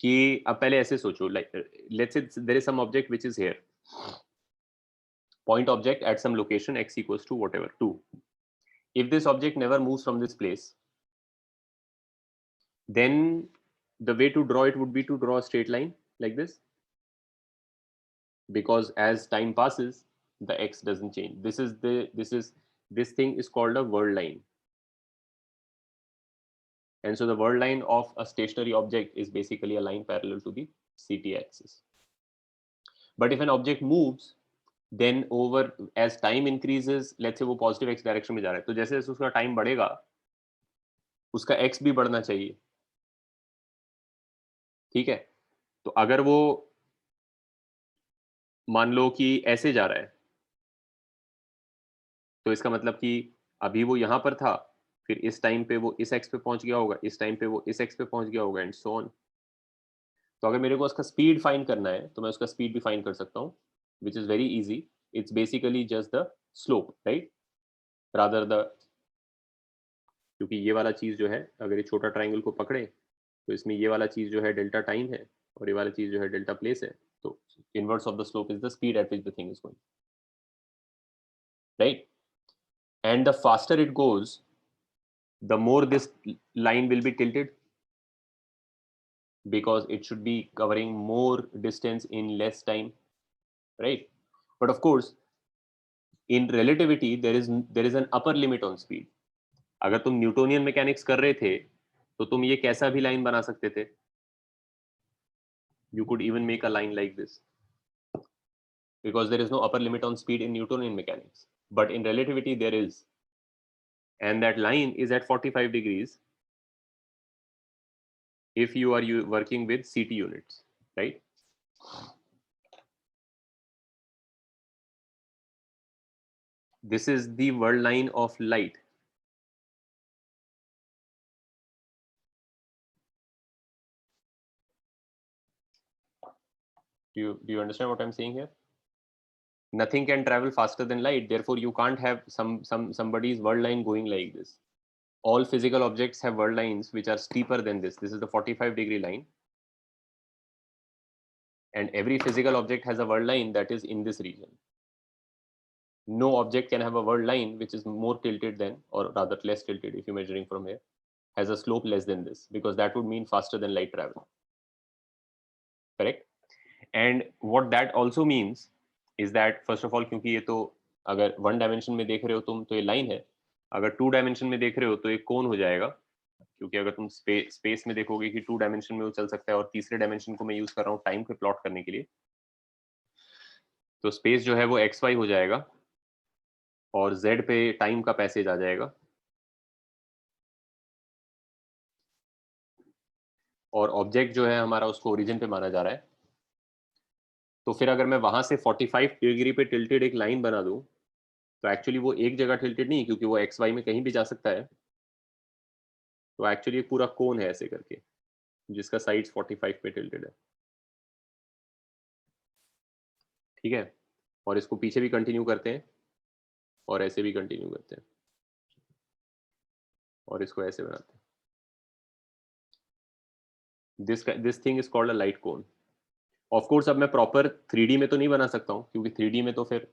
कि अब पहले ऐसे सोचो, like let's say there is some object which is here, point object at some location x equals to whatever 2. if this object never moves from this place, then the way to draw it would be to draw a straight line like this, because as time passes the x doesn't change. This thing is called a world line, and so the world line of a stationary object is basically a line parallel to the ct axis. But if an object moves, then over as time increases, let's say वो positive x direction में जा रहा है, तो जैसे जैसे उसका time बढ़ेगा उसका x भी बढ़ना चाहिए, ठीक है? तो अगर वो मान लो कि ऐसे जा रहा है, तो इसका मतलब कि अभी वो यहाँ पर था, फिर इस टाइम पे वो इस x पे पहुंच गया होगा, इस टाइम पे वो इस x पे पहुंच गया होगा, एंड सो ऑन. तो अगर मेरे को उसका स्पीड फाइंड करना है तो मैं उसका स्पीड भी फाइंड कर सकता हूँ, which is very easy. It's basically just the slope, right, rather the, क्योंकि ये वाला चीज जो है, अगर ये छोटा ट्राइंगल को पकड़े तो इसमें ये वाला चीज जो है डेल्टा टाइम है और ये वाला चीज जो है डेल्टा प्लेस है. तो inverse of the slope is the speed at which the thing is going, right. And the faster it goes, the more this line will be tilted, because it should be covering more distance in less time, right? But of course in relativity there is an upper limit on speed. अगर तुम Newtonian mechanics कर रहे थे तो तुम ये कैसा भी लाइन बना सकते थे. You could even make a line like this, because there is no upper limit on speed in Newtonian mechanics, but in relativity there is, and that line is at 45 degrees if you are working with CT units, right? This is the world line of light. Do you understand what I'm saying here? Nothing can travel faster than light, therefore you can't have somebody's world line going like this. All physical objects have world lines which are steeper than this. This is the 45-degree line, and every physical object has a world line that is in this region. No object can have a world line which is more tilted than, or rather less tilted if you're measuring from here, has a slope less than this, because that would mean faster than light travel, correct? And what that also means is that first of all, क्योंकि ये तो अगर one dimension में देख रहे हो तुम तो ये लाइन है, अगर टू डायमेंशन में देख रहे हो तो ये कोन हो जाएगा, क्योंकि अगर तुम स्पेस में देखोगे कि टू डायमेंशन में वो चल सकता है, और तीसरे डायमेंशन को मैं यूज कर रहा हूँ टाइम को प्लॉट करने के लिए, तो स्पेस जो है वो एक्स वाई हो जाएगा और जेड पे टाइम का पैसेज आ जाएगा, और ऑब्जेक्ट जो है हमारा उसको ओरिजिन पे माना जा रहा है. तो फिर अगर मैं वहां से 45 डिग्री पे टिल्टेड एक लाइन बना दूं, तो एक्चुअली वो एक जगह टिल्टेड नहीं, क्योंकि वो एक्स वाई में कहीं भी जा सकता है. तो एक्चुअली एक पूरा कोन है ऐसे करके, जिसका साइड्स 45 पे टिल्टेड है, ठीक है. और इसको पीछे भी कंटिन्यू करते हैं और ऐसे भी कंटिन्यू करते हैं और इसको ऐसे बनाते हैं. This thing is called a light cone. Of course अब मैं प्रॉपर 3D में तो नहीं बना सकता हूँ, क्योंकि 3D में तो फिर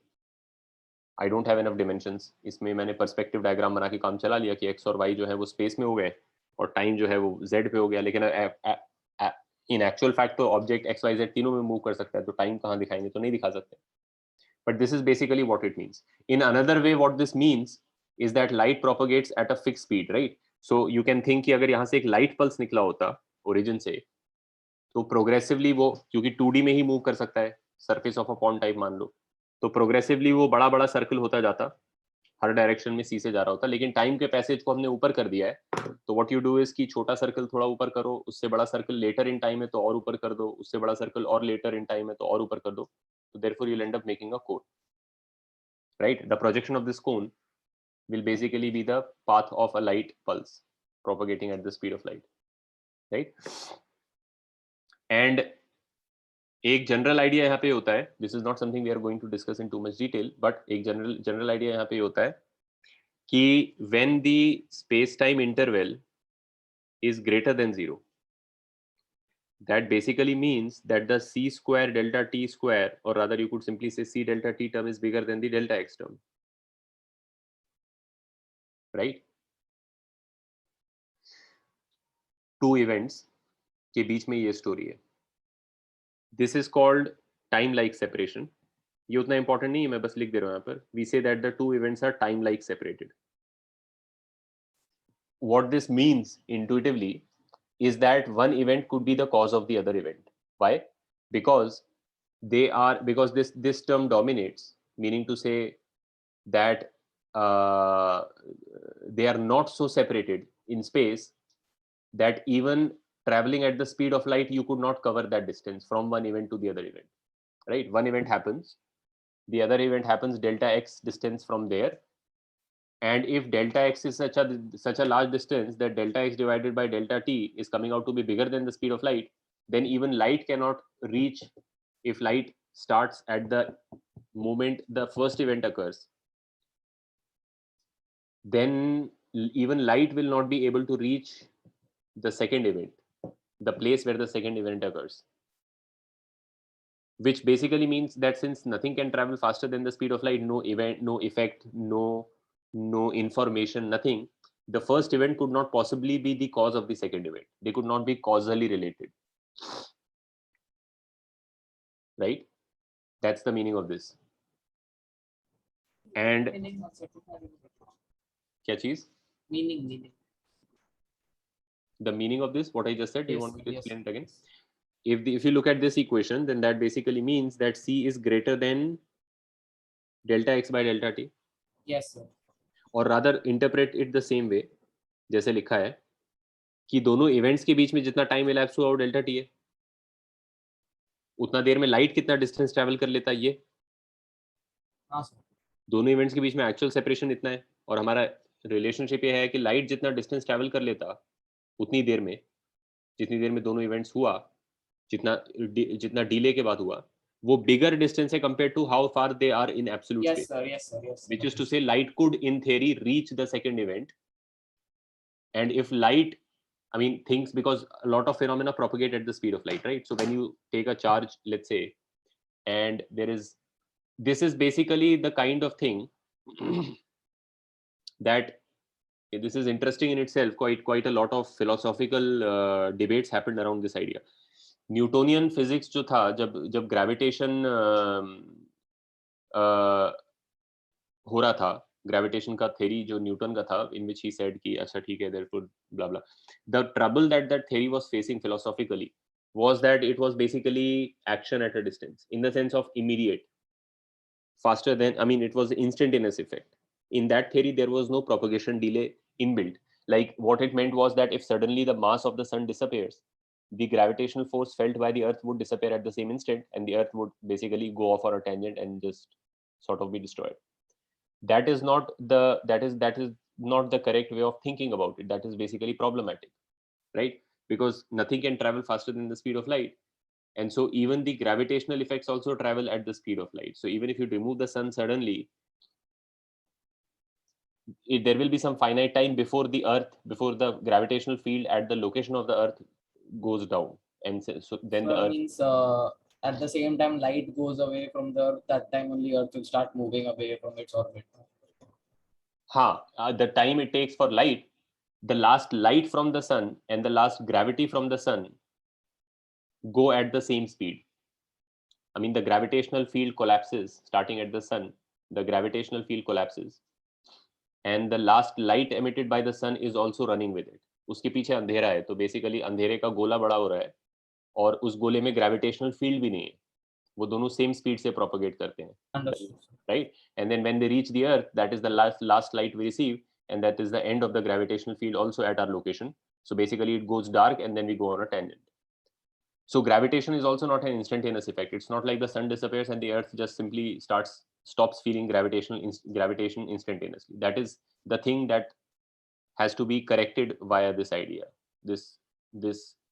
I don't have enough dimensions. इसमें मैंने पर्सपेक्टिव डायग्राम बना के काम चला लिया कि एक्स और वाई जो है वो स्पेस में हो गए और टाइम जो है वो जेड पे हो गया, लेकिन इन एक्चुअल फैक्ट तो ऑब्जेक्ट एक्स वाई जेड तीनों में मूव कर सकता है, तो टाइम कहाँ दिखाएंगे, तो नहीं दिखा सकते. But this is basically what it means. In another way what this means is that light propagates at a fix speed, right. So you can think कि अगर यहाँ से एक लाइट पल्स निकला होता ओरिजिन से, तो प्रोग्रेसिवली वो, क्योंकि 2D में ही मूव कर सकता है, surface of a pond type मान लो, तो प्रोग्रेसिवली वो बड़ा बड़ा सर्कल होता जाता, हर डायरेक्शन में सी से जा रहा होता. लेकिन टाइम के पैसेज को हमने ऊपर कर दिया है, तो व्हाट यू डू इज कि छोटा सर्कल थोड़ा ऊपर करो, उससे बड़ा सर्कल लेटर इन टाइम है तो और ऊपर कर दो, उससे बड़ा सर्कल और लेटर इन टाइम है तो और ऊपर कर दो. तो therefore you will and up making a cone, right. The projection of this cone will basically be the path of a light pulse propagating at the speed of light, right? And एक general idea यहाँ पे होता है, this is not something we are going to discuss in too much detail, but एक general idea यहाँ पे होता है कि when the space time interval is greater than 0, that basically means that the c square delta t square, or rather you could simply say c delta t term is bigger than the delta x term. right? Two events के बीच में ये story है. This is called time-like separation. ये उतना important नहीं है, मैं बस लिख दे रहा हूँ यहाँ पर. We say that the two events are time-like separated. What this means intuitively is that one event could be the cause of the other event. Why? Because this term dominates, meaning to say that they are not so separated in space that even traveling at the speed of light, you could not cover that distance from one event to the other event, right? One event happens, the other event happens delta x distance from there, and if delta x is such a large distance that delta x divided by delta t is coming out to be bigger than the speed of light, then even light cannot reach. If light starts at the moment the first event occurs, then even light will not be able to reach the second event, the place where the second event occurs, which basically means that since nothing can travel faster than the speed of light, no event, no effect, no information, nothing, the first event could not possibly be the cause of the second event. They could not be causally related, right? That's the meaning of this. And क्या चीज? Meaning. The meaning of this, what I just said, do you Yes, want me to yes. explain it again? If you look at this equation, then that basically means that c is greater than delta x by delta t. Yes, sir. Or rather interpret it the same way, जैसे लिखा है कि दोनों events के बीच में जितना time elapse हुआ वो डेल्टा टी है, उतना देर में लाइट कितना डिस्टेंस ट्रैवल कर लेता है ये. हाँ सर. दोनों इवेंट्स के बीच में एक्चुअल सेपरेशन इतना है, और हमारा रिलेशनशिप ये है कि लाइट जितना डिस्टेंस ट्रैवल कर लेता उतनी देर में, जितनी देर में दोनों इवेंट्स हुआ, जितना डिले के बाद हुआ, वो बिगर डिस्टेंस है compare to how far they are in absolute Yes, space, sir. Yes, sir. Yes. which is to say light could in theory reach the second event. And if light, I mean things, because a lot of phenomena propagate at the speed of light, right? So when you take a charge, let's say, and this is basically the kind of thing that this is interesting in itself. Quite a lot of philosophical debates happened around this idea. Newtonian physics जो था, जब gravitation हो रहा था, gravitation का theory जो Newton का था, in which he said कि अच्छा ठीक है, therefore blah blah. The trouble that theory was facing philosophically was that it was basically action at a distance, in the sense of immediate, faster than, I mean it was instantaneous effect. In that theory there was no propagation delay inbuilt. Like what it meant was that if suddenly the mass of the sun disappears, the gravitational force felt by the earth would disappear at the same instant, and the earth would basically go off on a tangent and just sort of be destroyed. That is not the correct way of thinking about it. That is basically problematic, right? Because nothing can travel faster than the speed of light, and so even the gravitational effects also travel at the speed of light. So even if you remove the sun suddenly, there will be some finite time before the gravitational field at the location of the earth goes down, and so then the earth means at the same time light goes away from the earth, that time only earth will start moving away from its orbit. The time it takes for light, the last light from the sun and the last gravity from the sun go at the same speed. I mean the gravitational field collapses starting at the sun, the gravitational field collapses, and the last light emitted by the sun is also running with it. उसके पीछे अंधेरा है, तो basically अंधेरे का गोला बड़ा हो रहा है, और उस गोले में ग्रेविटेशनल फील्ड भी नहीं है, वो दोनों सेम स्पीड से प्रोपगेट करते हैं. Understood. Right? And then when they reach the earth, that is the last light we receive, and that is the end of the gravitational field also at our location. So basically it goes dark and then we go on a tangent. So gravitation is also not an instantaneous effect. It's not like the sun disappears and the earth just simply stops feeling gravitation instantaneously. That is the thing that has to be corrected via this idea, this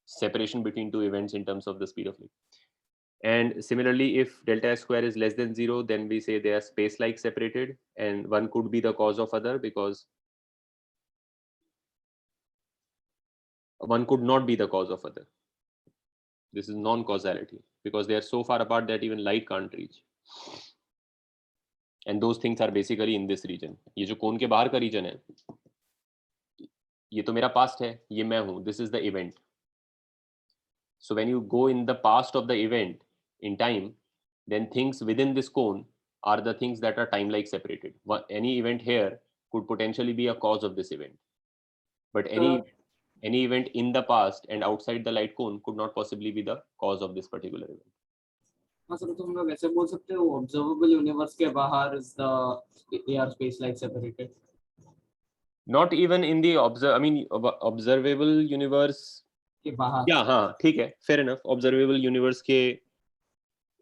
separation between two events in terms of the speed of light. And similarly, if delta S square is less than 0, then we say they are space-like separated, and one could be the cause of other, because one could not be the cause of other. This is non-causality, because they are so far apart that even light can't reach. And those things are basically in this region. ये जो कोन के बाहर का region है, ये तो मेरा past है, ये मैं हूं, this is the event. So when you go in the past of the event in time, then things within this cone are the things that are time-like separated. Any event here could potentially be a cause of this event, but any event in the past and outside the light cone could not possibly be the cause of this particular event. हाँ sir, तो हम लोग ऐसे बोल सकते हो observable universe के बाहर is the AR space like separated. Not even in the observable universe के बाहर. Yeah, हाँ, ठीक है, fair enough. Observable universe के,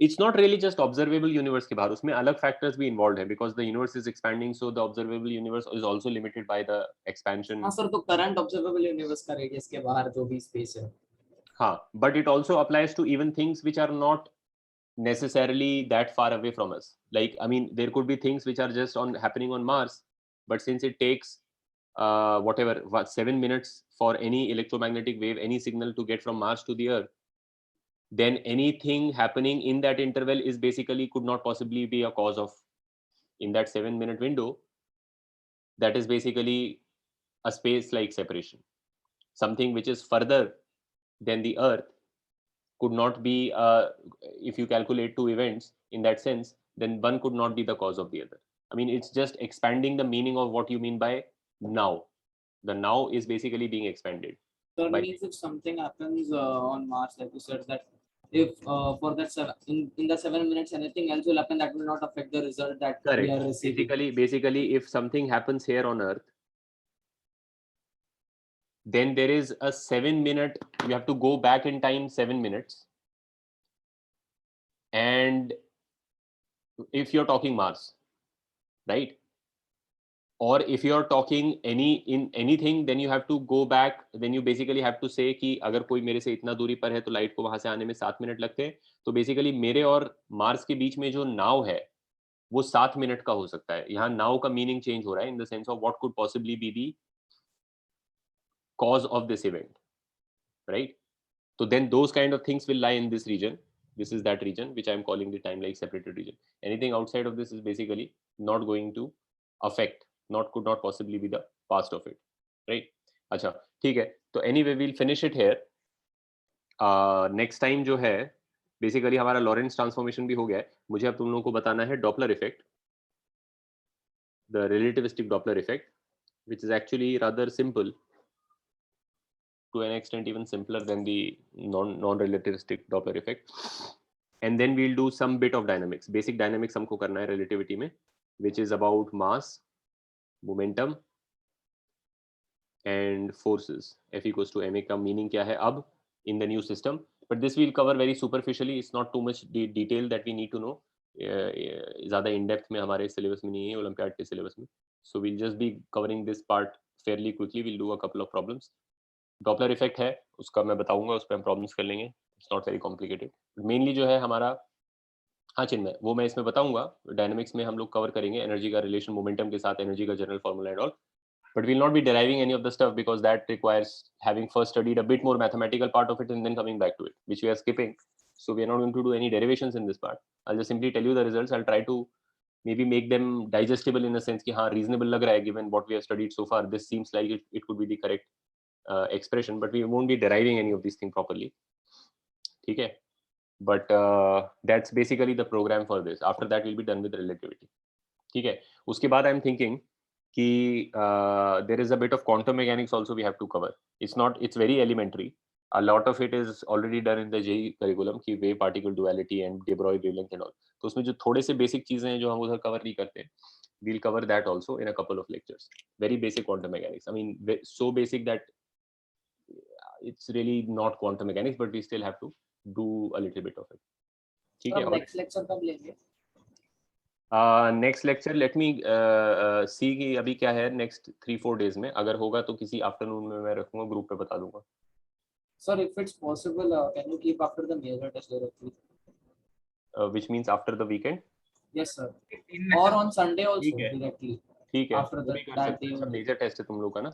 it's not really just observable universe के बाहर, उसमें अलग factors भी involved है because the universe is expanding, so the observable universe is also limited by the expansion. हाँ सर, तो करंट ऑब्जर्वेबल यूनिवर्स का रेडियस के बाहर जो भी स्पेस है. हाँ, but it also applies to even things which are not necessarily that far away from us. Like, I mean, there could be things which are just happening on Mars, but since it takes 7 minutes for any electromagnetic wave, any signal to get from Mars to the Earth, then anything happening in that interval is basically could not possibly be a cause of, in that 7-minute window, that is basically a space-like separation. Something which is further than the Earth could not be, if you calculate two events in that sense, then one could not be the cause of the other. I mean, it's just expanding the meaning of what you mean by now. The now is basically being expanded. So it By- means if something happens on Mars, like you said, that if for that in the 7 minutes anything else will happen, that will not affect the result that we are Correct. receiving. Basically, if something happens here on Earth, then there is a 7-minute, you have to go back in time 7 minutes. And if you're talking Mars, right? Or if you're talking anything, then you have to go back, then you basically have to say कि अगर कोई मेरे से इतना दूरी पर है तो लाइट को वहां से आने में 7 मिनट लगते हैं, तो बेसिकली मेरे और मार्स के बीच में जो नाव है वो 7 मिनट का हो सकता है. यहाँ नाव का मीनिंग चेंज हो रहा है in the sense of what could possibly be the cause of this event, right? So then those kind of things will lie in this region. This is that region which I am calling the time-like separated region. Anything outside of this is basically not going to affect, could not possibly be the past of it, right? अच्छा, ठीक है. तो anyway we'll finish it here. Next time जो है basically हमारा Lorentz transformation भी हो गया है. मुझे अब तुम लोगों को बताना है Doppler effect, the relativistic Doppler effect, which is actually rather simple. To an extent even simpler than the non-relativistic Doppler effect. And then we'll do some bit of dynamics. Basic dynamics हमको करना है relativity में, which is about mass, momentum and forces. F equals to ma का meaning क्या है अब in the new system. But this we'll cover very superficially. It's not too much detail that we need to know. ज़्यादा in depth में हमारे syllabus में नहीं है, Olympiad के syllabus में. So we'll just be covering this part fairly quickly. We'll do a couple of problems. Doppler effect है, उसका मैं बताऊंगा, उस पर हम प्रॉब्लम्स कर लेंगे. It's not very complicated. Mainly जो है हमारा, हाँ चिन्मय, वो मैं इसमें बताऊंगा. डायनामिक्स में हम लोग कवर करेंगे एनर्जी का रिलेशन मोमेंटम के साथ, एनर्जी का general formula and all. But will not be deriving any of the stuff because that requires having first studied a bit more mathematical part of it and then coming back to it, which we are skipping. So we are not going to do any derivations in this part. I'll just simply tell you the results. I'll try to maybe make them digestible in a sense कि हाँ reasonable लग रहा है given what we have studied so far. This seems like it could be the correct expression, but we won't be deriving any of these things properly. ठीक है? But that's basically the program for this. After that we'll be done with relativity. ठीक है? उसके बाद I'm thinking कि there is a bit of quantum mechanics also we have to cover. It's very elementary. A lot of it is already done in the JEE curriculum कि wave particle duality and de Broglie wavelength and all. तो उसमें जो थोड़े से basic चीजें हैं जो हम उधर cover नहीं करते, we'll cover that also in a couple of lectures. Very basic quantum mechanics. I mean, so basic that it's really not quantum mechanics, but we still have to do a little bit of it. ठीक है? Next lecture कब लेंगे? Next lecture let me सी कि अभी क्या है next 3-4 days में. अगर होगा तो किसी आफ्टरनून में मैं रखूंगा, ग्रुप पे बता दूंगा. Sir if it's possible can you keep after the major test directly? Which means after the weekend. Yes sir, और ऑन संडे आल्सो ठीक है. डायरेक्टली ठीक है, after that day. Major test है तुम लोग का ना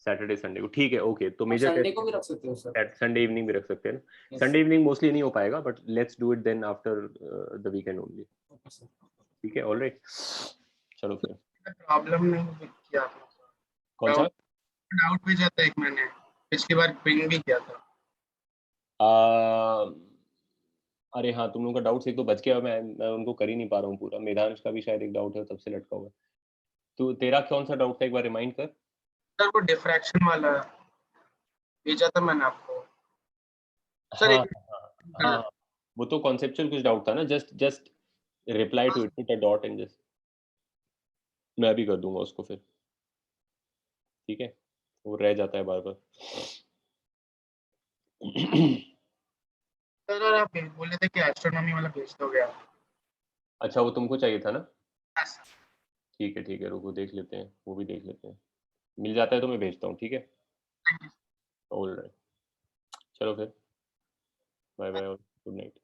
सैटरडे संडे को. ठीक है, ओके. तो मेजर संडे को भी रख सकते हो सर. संडे इवनिंग भी रख सकते हैं. Yes. संडे इवनिंग मोस्टली नहीं हो पाएगा, but let's do it then after the weekend only. Okay, sir. ठीक है, ऑलराइट. चलो फिर. प्रॉब्लम नहीं किया आपने. कौन सा? डाउट भेजा था एक मैंने, पिछली बार पिंग भी किया था। अरे हाँ, तुम लोगों का डाउट एक तो बच गया, मैं उनको कर ही नहीं पा रहा हूँ पूरा। मेधांश का भी शायद एक डाउट है, तब से लटका हुआ है। तो तेरा कौन सा डाउट था, एक बार रिमाइंड कर। सर वो डिफ्रैक्शन वाला भेजा था मैंने आपको। सर हाँ एक हाँ हाँ, वो तो कॉन्सेप्चुअल कुछ डाउट था ना, just just reply to it with a dot and just. मैं भी कर दूंगा उसको फिर, ठीक है, वो रह जाता है बार बार। सर आप बोले थे कि एस्ट्रोनॉमी वाला भेज दोगे आप। अच्छा, वो तुमको चाहिए था ना? Yes, sir. ठीक है, रुको देख लेते हैं, वो भी देख लेते हैं। मिल जाता है तो मैं भेजता हूँ, ठीक है। Thank you. ऑल राइट, चलो फिर, बाय बाय और गुड नाइट।